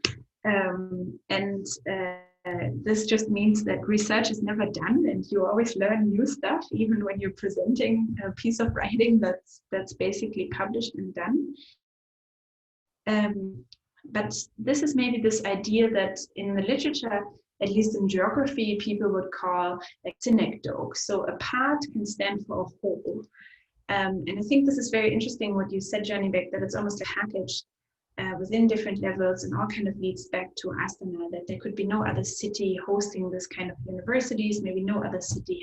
This just means that research is never done, and you always learn new stuff, even when you're presenting a piece of writing that's basically published and done. But this is maybe this idea that in the literature, at least in geography, people would call like synecdoche. So a part can stand for a whole. And I think this is very interesting what you said, Zhanibek, that it's almost a package within different levels, and all kind of leads back to Astana, that there could be no other city hosting this kind of universities, maybe no other city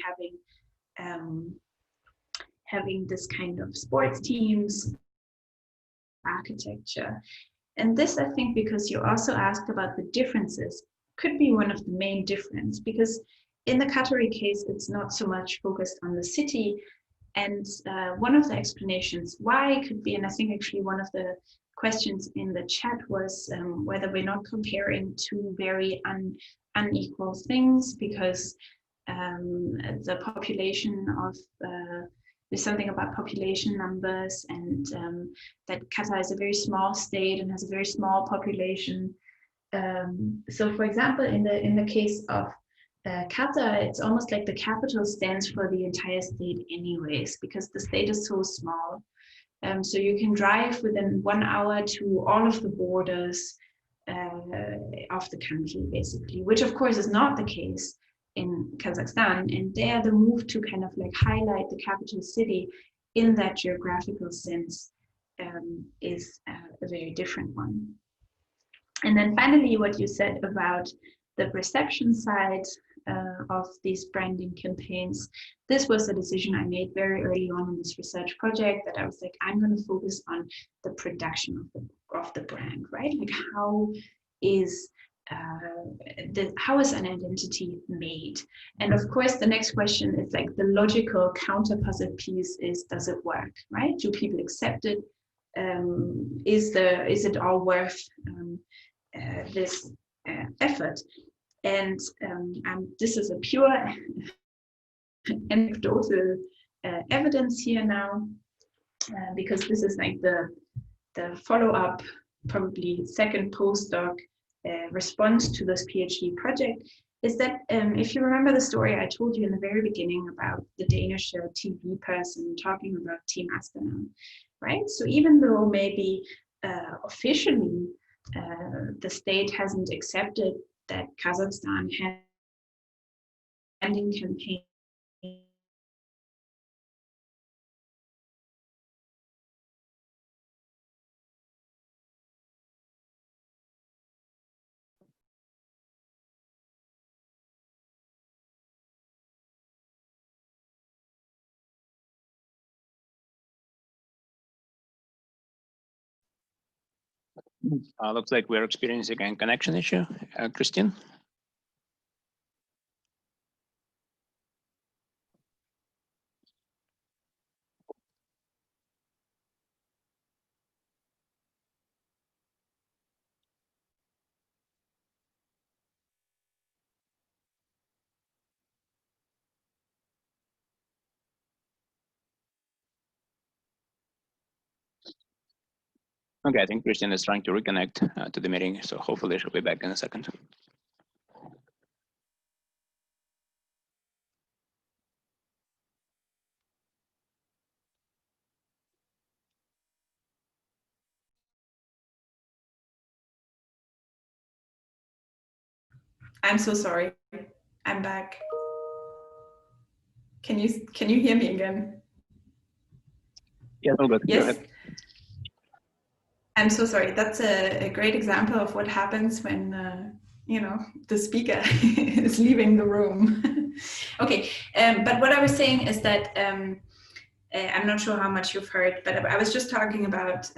having this kind of sports teams, architecture. And this, I think, because you also asked about the differences, could be one of the main difference, because in the Qatari case, it's not so much focused on the city. And one of the explanations why could be, and I think actually one of the questions in the chat was whether we're not comparing two very unequal things, because the population of there's something about population numbers, and that Qatar is a very small state and has a very small population. So, for example, in the case of Qatar, it's almost like the capital stands for the entire state, anyways, because the state is so small. So you can drive within 1 hour to all of the borders of the country, basically, which of course is not the case in Kazakhstan. And there, the move to kind of like highlight the capital city in that geographical sense is a very different one. And then finally, what you said about the perception side of these branding campaigns, this was a decision I made very early on in this research project, that I was like, I'm going to focus on the production of the brand, right? Like how is an identity made? And of course, the next question is like the logical counterpuzzle piece is, does it work, right? Do people accept it? Is it all worth this effort? And this is a pure anecdotal evidence here now, because this is like the follow-up, probably second postdoc response to this PhD project, is that if you remember the story I told you in the very beginning about the Danish TV person talking about Team Astana, right? So even though maybe officially the state hasn't accepted that Kazakhstan had a branding campaign Looks like we're experiencing a connection issue. Kristin? Okay, I think Kristin is trying to reconnect to the meeting, so hopefully she'll be back in a second. I'm so sorry. I'm back. Can you hear me again? Yeah, all good. Yes. Go ahead. I'm so sorry. That's a great example of what happens when the speaker is leaving the room. Okay, but what I was saying is that I'm not sure how much you've heard, but I was just talking about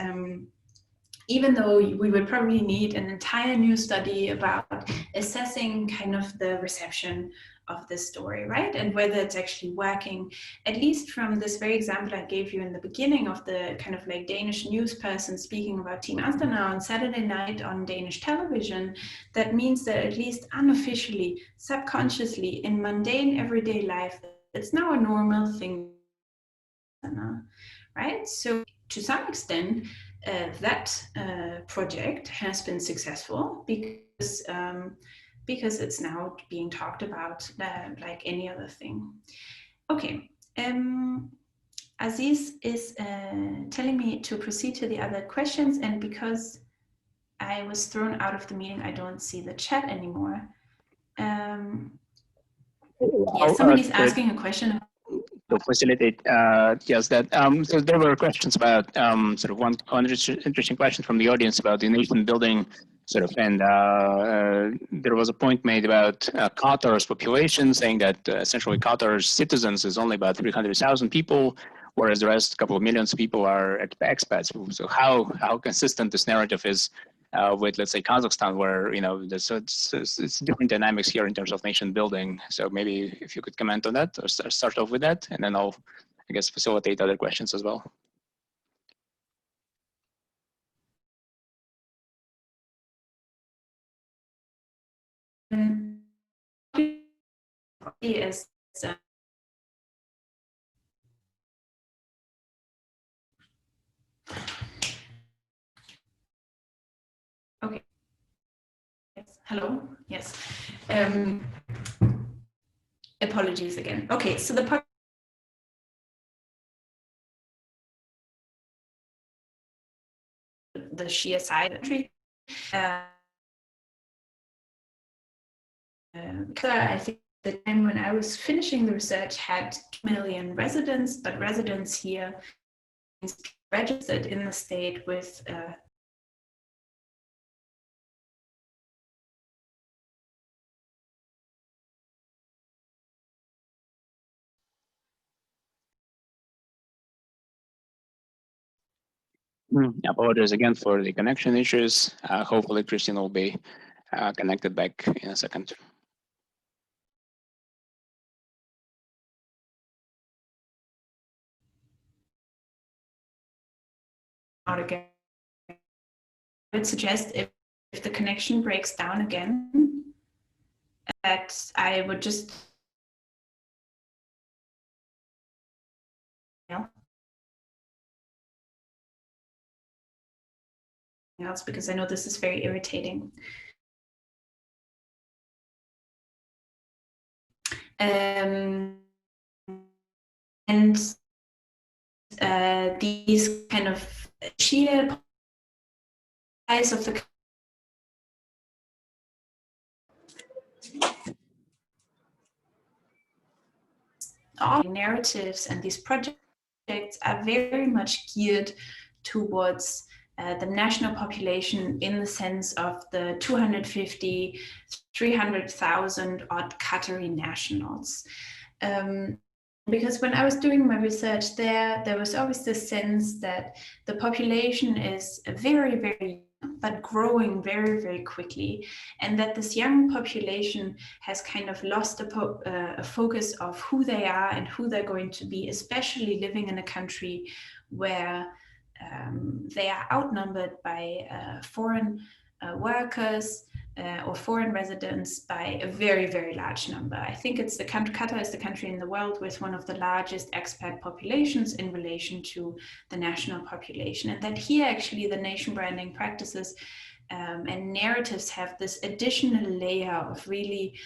even though we would probably need an entire new study about assessing kind of the reception of this story, right? And whether it's actually working, at least from this very example I gave you in the beginning of the kind of like Danish news person speaking about Team Astana on Saturday night on Danish television, that means that at least unofficially, subconsciously, in mundane everyday life, it's now a normal thing, right? So to some extent, that project has been successful because it's now being talked about like any other thing. Okay, Aziz is telling me to proceed to the other questions, and because I was thrown out of the meeting, I don't see the chat anymore. Yeah, somebody's asking a question. To facilitate, yes, that so there were questions about sort of one interesting question from the audience about the nation building sort of, and there was a point made about Qatar's population, saying that essentially Qatar's citizens is only about 300,000 people, whereas the rest, a couple of millions of people are expats. So how consistent this narrative is with, let's say, Kazakhstan, where it's different dynamics here in terms of nation building. So maybe if you could comment on that, or start off with that, and then I'll, I guess, facilitate other questions as well. Yes. Okay. Yes. Hello. Yes. Apologies again. Okay. So the sheer side entry. I think the time when I was finishing the research had 2 million residents, but residents here means registered in the state with Apologies again for the connection issues. Hopefully Kristin will be connected back in a second. out again. I would suggest if the connection breaks down again, that I would just else, because I know this is very irritating. And these kind of sheer size of the all narratives and these projects are very much geared towards the national population in the sense of the 250, 300,000 odd Qatari nationals. Because when I was doing my research there was always this sense that the population is very, very young. but growing very, very quickly. And that this young population has kind of lost a focus of who they are and who they're going to be, especially living in a country where they are outnumbered by foreign workers or foreign residents by a very, very large number. I think it's Qatar is the country in the world with one of the largest expat populations in relation to the national population. And that here actually the nation branding practices and narratives have this additional layer of really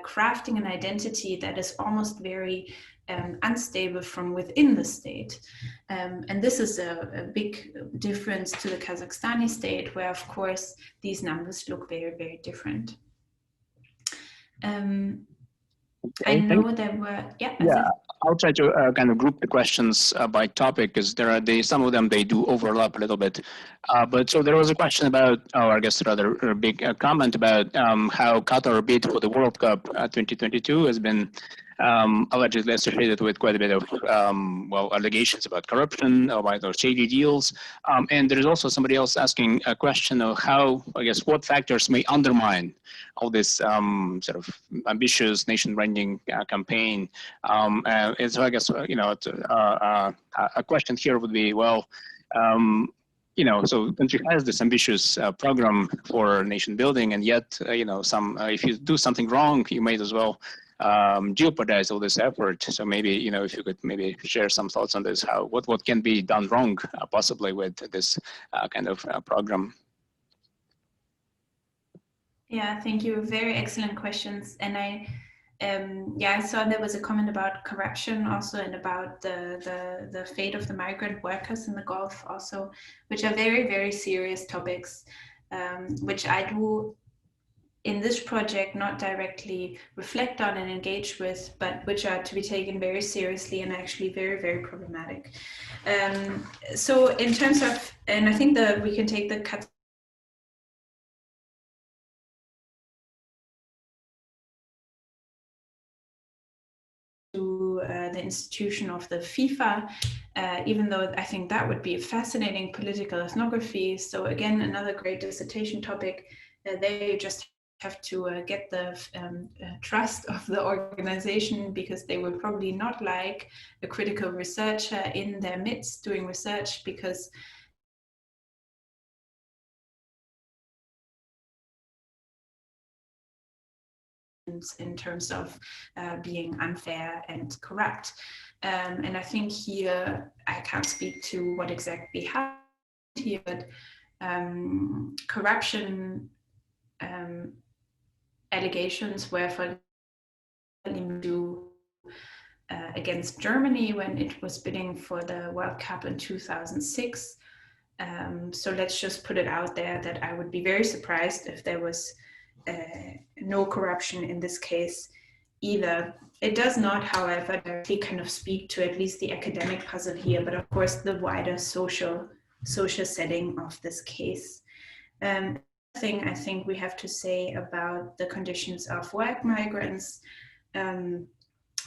crafting an identity that is almost very unstable from within the state. And this is a big difference to the Kazakhstani state, where of course these numbers look very, very different. I know there were, yeah. I'll try to kind of group the questions by topic, because some of them they do overlap a little bit. But so there was a question about, or I guess rather a big comment about how Qatar bid for the World Cup 2022 has been allegedly associated with quite a bit of allegations about corruption, about those shady deals. And there's also somebody else asking a question of how, I guess, what factors may undermine all this sort of ambitious nation branding campaign. And so I guess, a question here would be, well, so the country has this ambitious program for nation building, and yet, if you do something wrong, you might as well jeopardize all this effort. So maybe, if you could maybe share some thoughts on this, what can be done wrong possibly with this kind of program? Yeah, thank you. Very excellent questions. And I saw there was a comment about corruption also, and about the fate of the migrant workers in the Gulf also, which are very, very serious topics, which I do in this project not directly reflect on and engage with, but which are to be taken very seriously and actually very, very problematic. So in terms of, and I think that we can take the cut to the institution of the FIFA, even though I think that would be a fascinating political ethnography. So again, another great dissertation topic. They just have to get the trust of the organization, because they will probably not like a critical researcher in their midst doing research, because in terms of being unfair and corrupt. And I think here, I can't speak to what exactly happened here, but corruption allegations were for against Germany when it was bidding for the World Cup in 2006. So let's just put it out there that I would be very surprised if there was no corruption in this case either. It does not, however, directly kind of speak to at least the academic puzzle here, but of course the wider social setting of this case. Thing I think we have to say about the conditions of work migrants,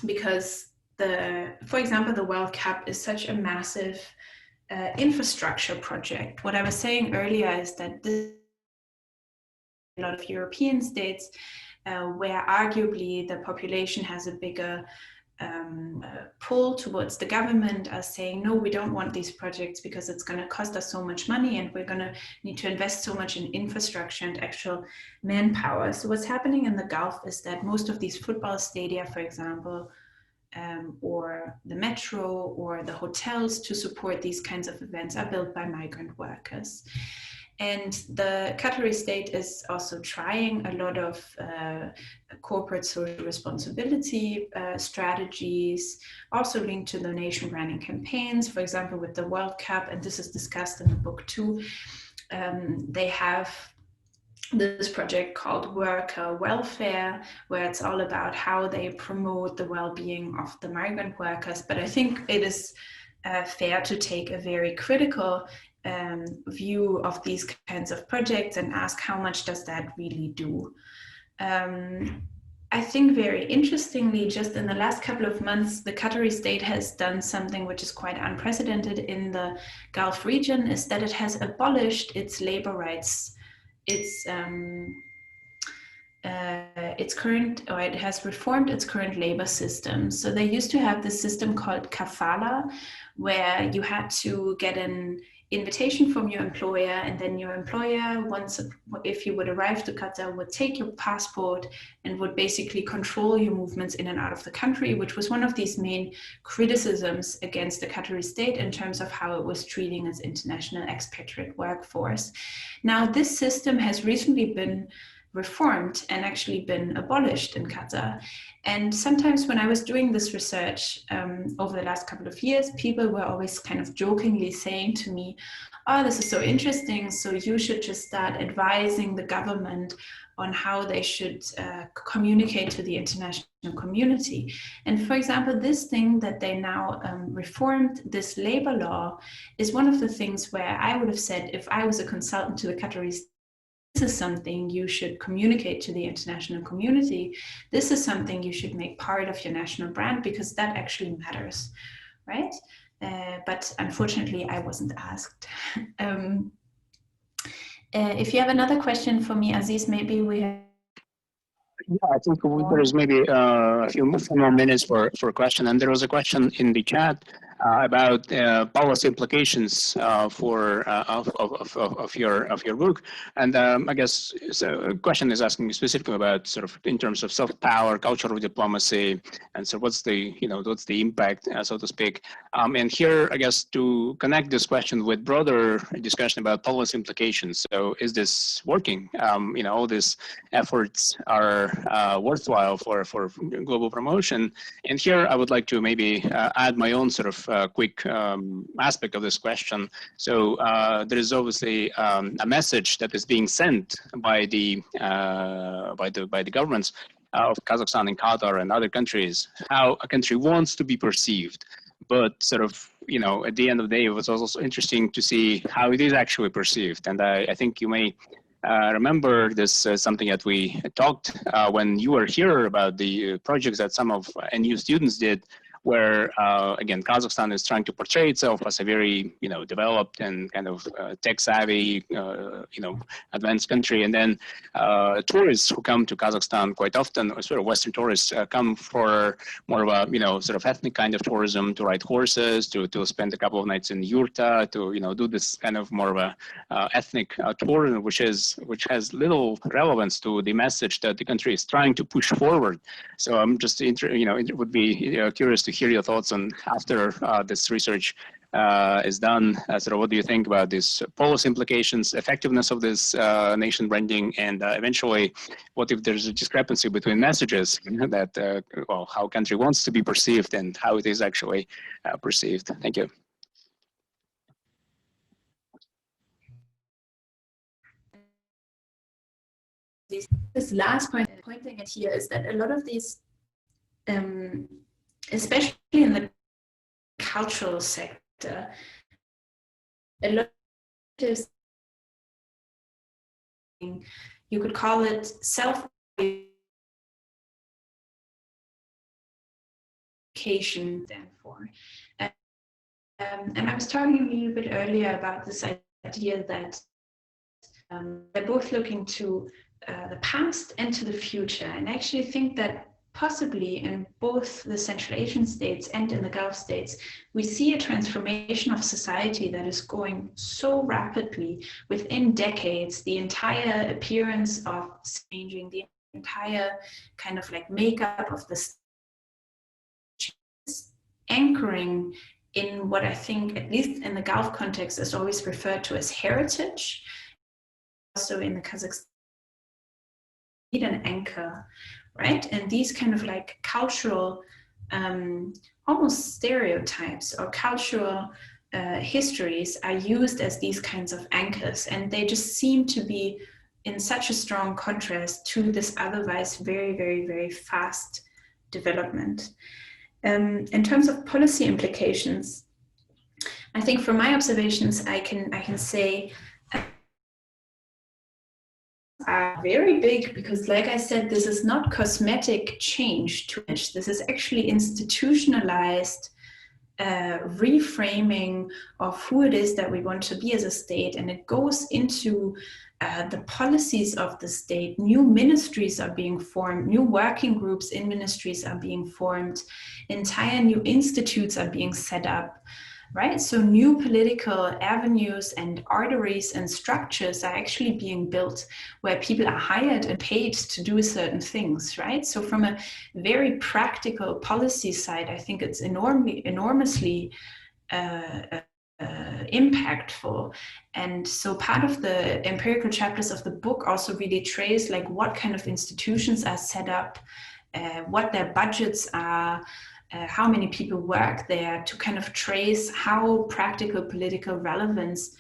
because for example, the World Cup is such a massive infrastructure project. What I was saying earlier is that a lot of European states where arguably the population has a bigger pull towards the government, are saying, no, we don't want these projects because it's going to cost us so much money and we're going to need to invest so much in infrastructure and actual manpower. So what's happening in the Gulf is that most of these football stadia, for example, or the metro or the hotels to support these kinds of events are built by migrant workers. And the Qatari state is also trying a lot of corporate social responsibility strategies, also linked to the nation branding campaigns. For example, with the World Cup, and this is discussed in the book too, they have this project called Worker Welfare, where it's all about how they promote the well-being of the migrant workers. But I think it is fair to take a very critical view of these kinds of projects and ask how much does that really do. I think very interestingly, just in the last couple of months, the Qatari state has done something which is quite unprecedented in the Gulf region, is that it has abolished its labor rights, it has reformed its current labor system. So they used to have this system called kafala, where you had to get an invitation from your employer, and then your employer, if you would arrive to Qatar, would take your passport and would basically control your movements in and out of the country, which was one of these main criticisms against the Qatari state in terms of how it was treating its international expatriate workforce. Now, this system has recently been reformed and actually been abolished in Qatar. And sometimes when I was doing this research over the last couple of years, people were always kind of jokingly saying to me, oh, this is so interesting, so you should just start advising the government on how they should communicate to the international community. And for example, this thing that they now reformed, this labor law, is one of the things where I would have said, if I was a consultant to the Qatari state, this is something you should communicate to the international community. This is something you should make part of your national brand, because that actually matters, right? But unfortunately, I wasn't asked. If you have another question for me, Aziz, maybe we have. Yeah, I think there's maybe a few more minutes for a question. And there was a question in the chat about policy implications of your book, and I guess the question is asking specifically about sort of in terms of soft power, cultural diplomacy, and so what's the impact, so to speak. And here, I guess, to connect this question with broader discussion about policy implications. So, is this working? All these efforts are worthwhile for global promotion. And here, I would like to maybe add my own sort of quick aspect of this question. So there is obviously a message that is being sent by the governments of Kazakhstan and Qatar and other countries, how a country wants to be perceived. But sort of, at the end of the day, it was also interesting to see how it is actually perceived. And I think you may remember this something that we talked when you were here about the projects that some of NU students did, where, again, Kazakhstan is trying to portray itself as a very, developed and kind of tech-savvy, advanced country. And then tourists who come to Kazakhstan quite often, sort of Western tourists, come for more of a, sort of ethnic kind of tourism, to ride horses, to spend a couple of nights in yurta, to, do this kind of more of a ethnic tourism, which has little relevance to the message that the country is trying to push forward. So I'm just, it would be curious to hear your thoughts on, after this research is done, sort of what do you think about these policy implications, effectiveness of this nation branding, and eventually, what if there's a discrepancy between messages that, how a country wants to be perceived and how it is actually perceived? Thank you. This last point I'm pointing at here is that a lot of these, especially in the cultural sector, a lot of, you could call it self-education, for. And I was talking a little bit earlier about this idea that they're both looking to the past and to the future. And I actually think that possibly in both the Central Asian states and in the Gulf states, we see a transformation of society that is going so rapidly. Within decades, the entire appearance of changing, the entire kind of like makeup of the state, anchoring in what I think, at least in the Gulf context, is always referred to as heritage. Also in the Kazakhstan, need an anchor, right? And these kind of like cultural, almost stereotypes or cultural histories are used as these kinds of anchors, and they just seem to be in such a strong contrast to this otherwise very, very, very fast development. In terms of policy implications, I think from my observations, I can say are very big because, like I said, this is not cosmetic change to it. This is actually institutionalized reframing of who it is that we want to be as a state, and it goes into the policies of the state. New ministries are being formed, new working groups in ministries are being formed, entire new institutes are being set up, right? So new political avenues and arteries and structures are actually being built where people are hired and paid to do certain things, right? So from a very practical policy side, I think it's enormously impactful. And so part of the empirical chapters of the book also really trace like what kind of institutions are set up, what their budgets are, how many people work there, to kind of trace how practical political relevance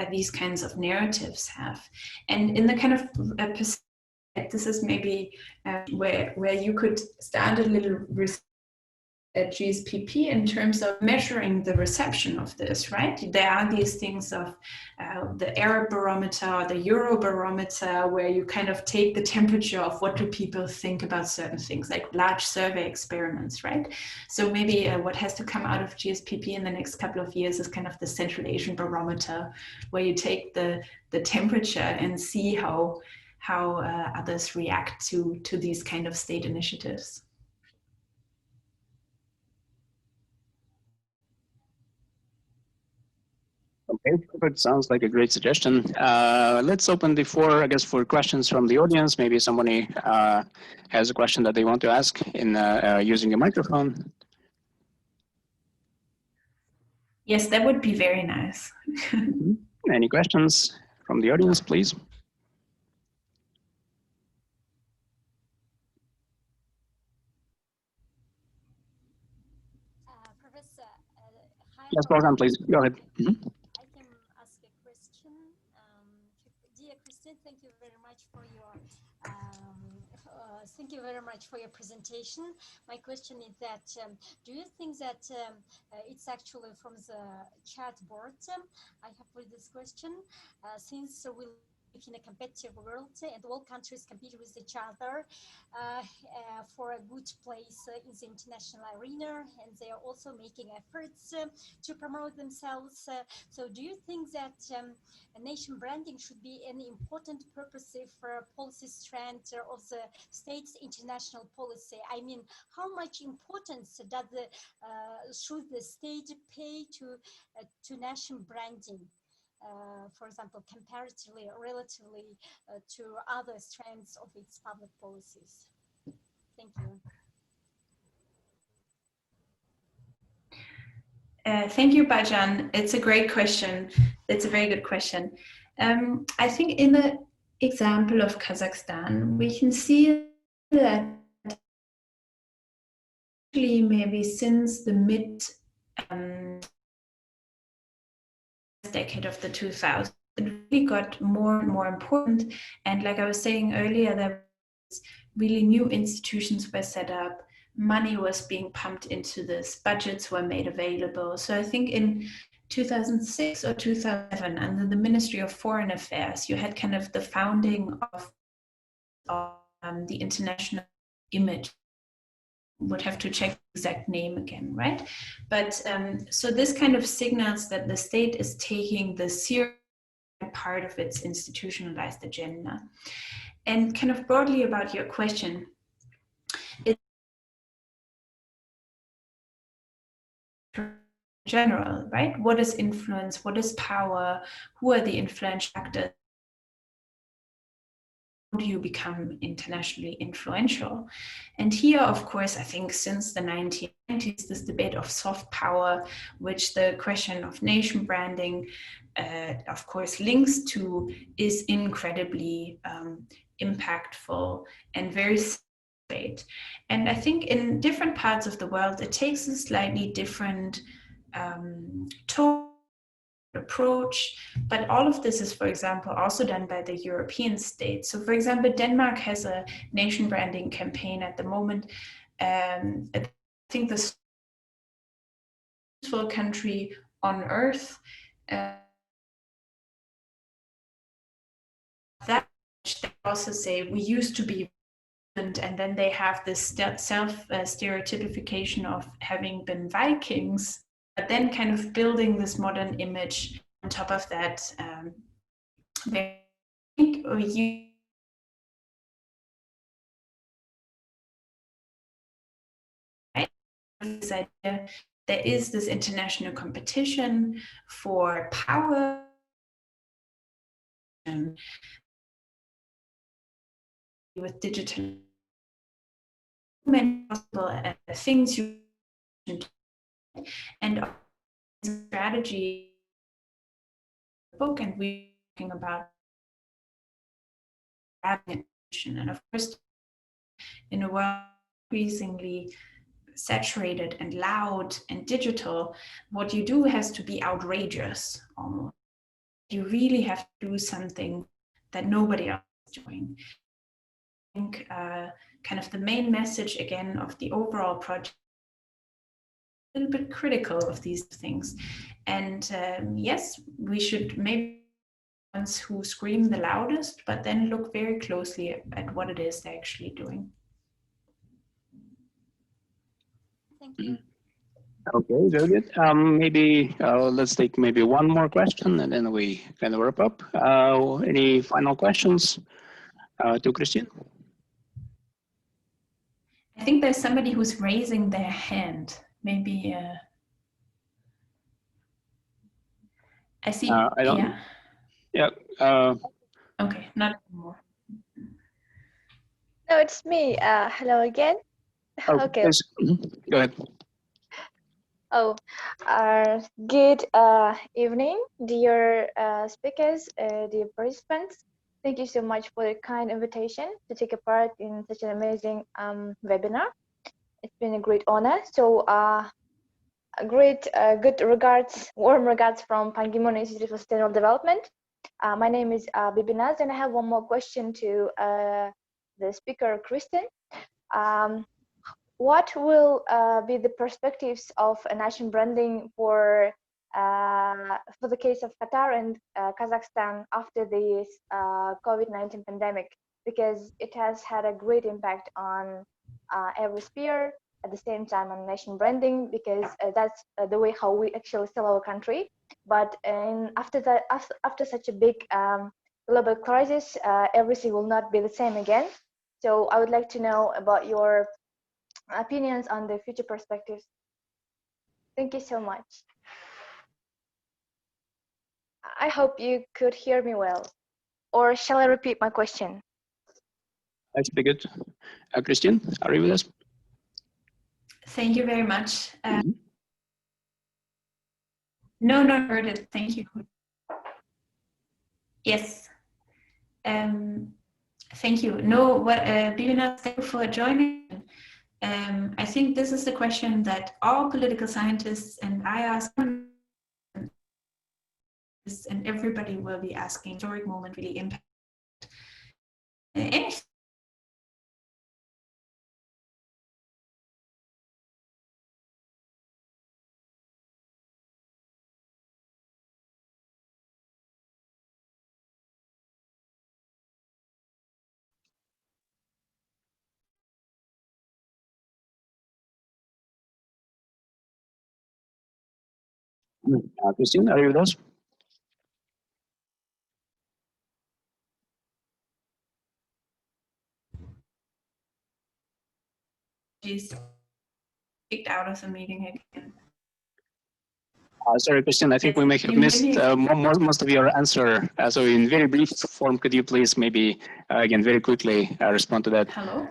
these kinds of narratives have. And in the kind of this is maybe where you could start a little research at GSPP in terms of measuring the reception of this, right? There are these things of the Arab barometer, the Euro barometer, where you kind of take the temperature of what do people think about certain things, like large survey experiments, right? So maybe what has to come out of GSPP in the next couple of years is kind of the Central Asian barometer, where you take the temperature and see how others react to these kind of state initiatives. Okay, perfect. Sounds like a great suggestion. Let's open the floor, I guess, for questions from the audience. Maybe somebody has a question that they want to ask in using a microphone. Yes, that would be very nice. Any questions from the audience, please? Professor, hi. Yes, Burkhanov, please go ahead. I can ask a question. Dear Kristin, thank you very much for your presentation. My question is that do you think that it's actually from the chat board? I have put this question since we live in a competitive world and all countries compete with each other for a good place in the international arena, and they are also making efforts to promote themselves. So do you think that nation branding should be an important purposive policy strand of the state's international policy? I mean, how much importance should the state pay to nation branding? For example, comparatively, relatively to other strands of its public policies? Thank you. Thank you, Bajan. It's a great question. It's a very good question. I think in the example of Kazakhstan, we can see that maybe since the mid decade of the 2000s, it really got more and more important. And like I was saying earlier, there was really new institutions were set up, money was being pumped into this, budgets were made available. So I think in 2006 or 2007, under the Ministry of Foreign Affairs, you had kind of the founding of the international image. Would have to check the exact name again, right? But so this kind of signals that the state is taking the serious part of its institutionalized agenda. And kind of broadly about your question, it's in general, right? What is influence? What is power? Who are the influential actors? How do you become internationally influential? And here, of course, I think since the 1990s, this debate of soft power, which the question of nation branding, of course, links to, is incredibly impactful and very great. And I think in different parts of the world, it takes a slightly different tone approach, but all of this is, for example, also done by the European states. So, for example, Denmark has a nation branding campaign at the moment. I think the peaceful country on earth that they also say we used to be, and then they have this self-stereotypification of having been Vikings, but then kind of building this modern image on top of that. They think you this idea there is this international competition for power and with digital many possible things you and strategy book, and we're talking about having attention. And of course, in a world increasingly saturated and loud and digital, what you do has to be outrageous almost. You really have to do something that nobody else is doing. I think kind of the main message again of the overall project, a little bit critical of these things. And yes, we should maybe ones who scream the loudest, but then look very closely at what it is they're actually doing. Thank you. Okay, very good. Maybe let's take maybe one more question and then we can wrap up. Any final questions to Kristin? I think there's somebody who's raising their hand. Maybe I see. I don't. Yeah. Yeah. Okay, not anymore. No, it's me. Hello again. Oh, Okay. please. Go ahead. Oh, good evening, dear speakers, dear participants. Thank you so much for the kind invitation to take a part in such an amazing webinar. It's been a great honor. So, good regards, warm regards from Pan-Ki-moon Institute for Sustainable Development. My name is Bibinaz, and I have one more question to the speaker, Kristin. What will be the perspectives of a nation branding for the case of Qatar and Kazakhstan after this COVID-19 pandemic? Because it has had a great impact on every sphere, at the same time on nation branding, because that's the way how we actually sell our country. But after such a big global crisis, everything will not be the same again. So I would like to know about your opinions on the future perspectives. Thank you so much. I hope you could hear me well. Or shall I repeat my question? That's pretty good. Kristin, are you with us? Thank you very much. No, heard it. Thank you. Yes. Thank you. No, Bibina, thank you for joining. I think this is the question that all political scientists and I ask, and everybody will be asking. Historic moment really impact anything. Kristin, are you with us? She's kicked out of the meeting again. Sorry, Kristin, I think we may have missed most of your answer. So in very brief form, could you please maybe, again, very quickly respond to that? Hello?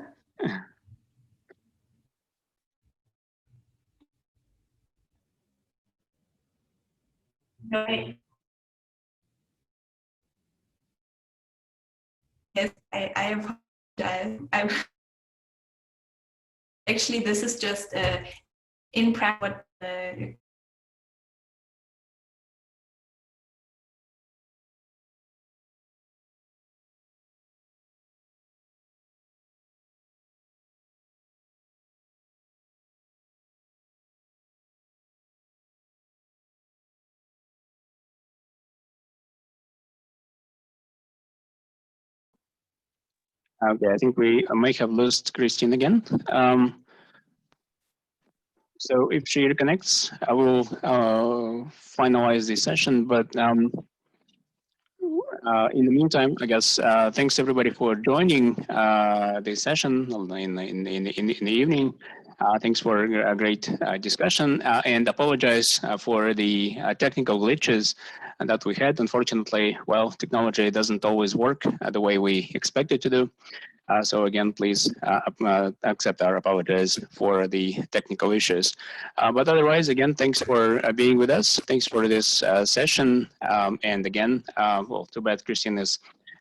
No, yes, I apologize. Actually, this is just in practice what the Okay, I think we may have lost Kristin again. So if she reconnects, I will finalize the session. But in the meantime, I guess thanks everybody for joining the session in the evening. Thanks for a great discussion, and apologize for the technical glitches that we had. Unfortunately, well, technology doesn't always work the way we expect it to do. So again, please accept our apologies for the technical issues. But otherwise, again, thanks for being with us. Thanks for this session. And again, well, too bad Kristin is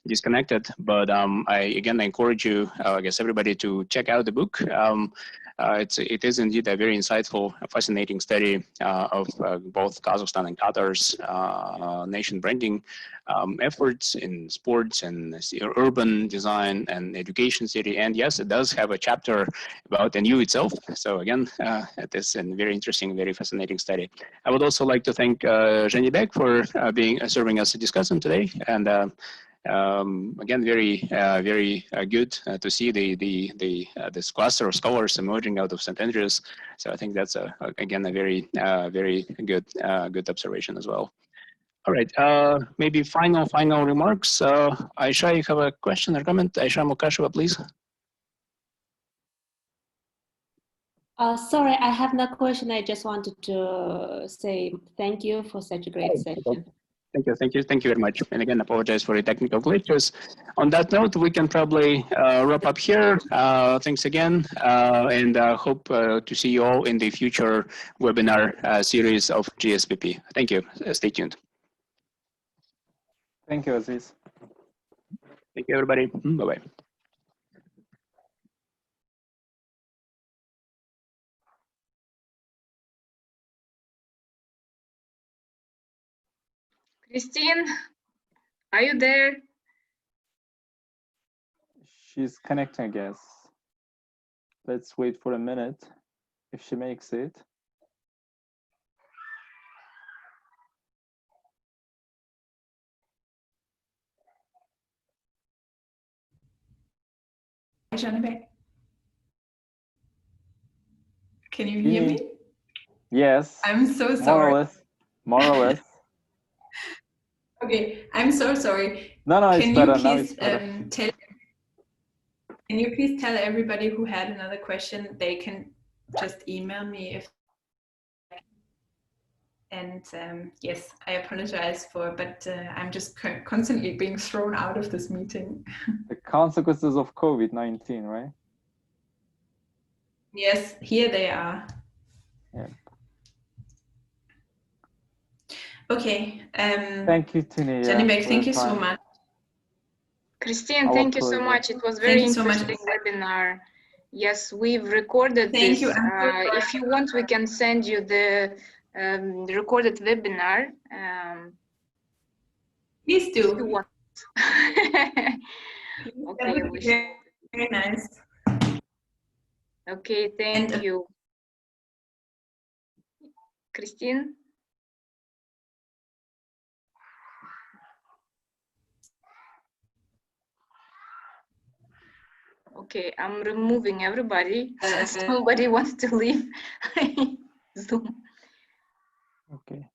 disconnected, but I encourage you, I guess everybody, to check out the book. It is indeed a very insightful, fascinating study of both Kazakhstan and Qatar's nation branding efforts in sports and urban design and education city. And yes, it does have a chapter about NU itself. So again, it is a very interesting, very fascinating study. I would also like to thank Zhanibek for serving as a discussant today. And again, very good to see this cluster of scholars emerging out of St. Andrews. So I think that's again a very good observation as well. All right, maybe final remarks. Aisha, you have a question or comment? Aisha Mukasheva, please. Sorry, I have no question. I just wanted to say thank you for such a great session. Thank you very much. And again, apologize for the technical glitches. On that note, we can probably wrap up here. Thanks again, and hope to see you all in the future webinar series of GSPP. Thank you. Stay tuned. Thank you, Aziz. Thank you, everybody. Bye-bye. Kristin, are you there? She's connecting, I guess. Let's wait for a minute if she makes it. Zhanibek, can you hear me? Yes. I'm so sorry. More or less. Okay, I'm so sorry. No, it's better. Now Please, it's better. Can you please tell everybody who had another question, they can just email me if. And yes, I apologize but I'm just constantly being thrown out of this meeting. The consequences of COVID-19, right? Yes, here they are. Yeah. Okay. Thank you, Tini. Zhanibek, thank you so much. Kristin, thank you so much. It was very interesting webinar. Yes, we've recorded this. If you want, we can send you the recorded webinar. Please do. If you want. Okay. Very nice. Okay, thank you. Kristin? Okay, I'm removing everybody. Somebody wants to leave Zoom. Okay.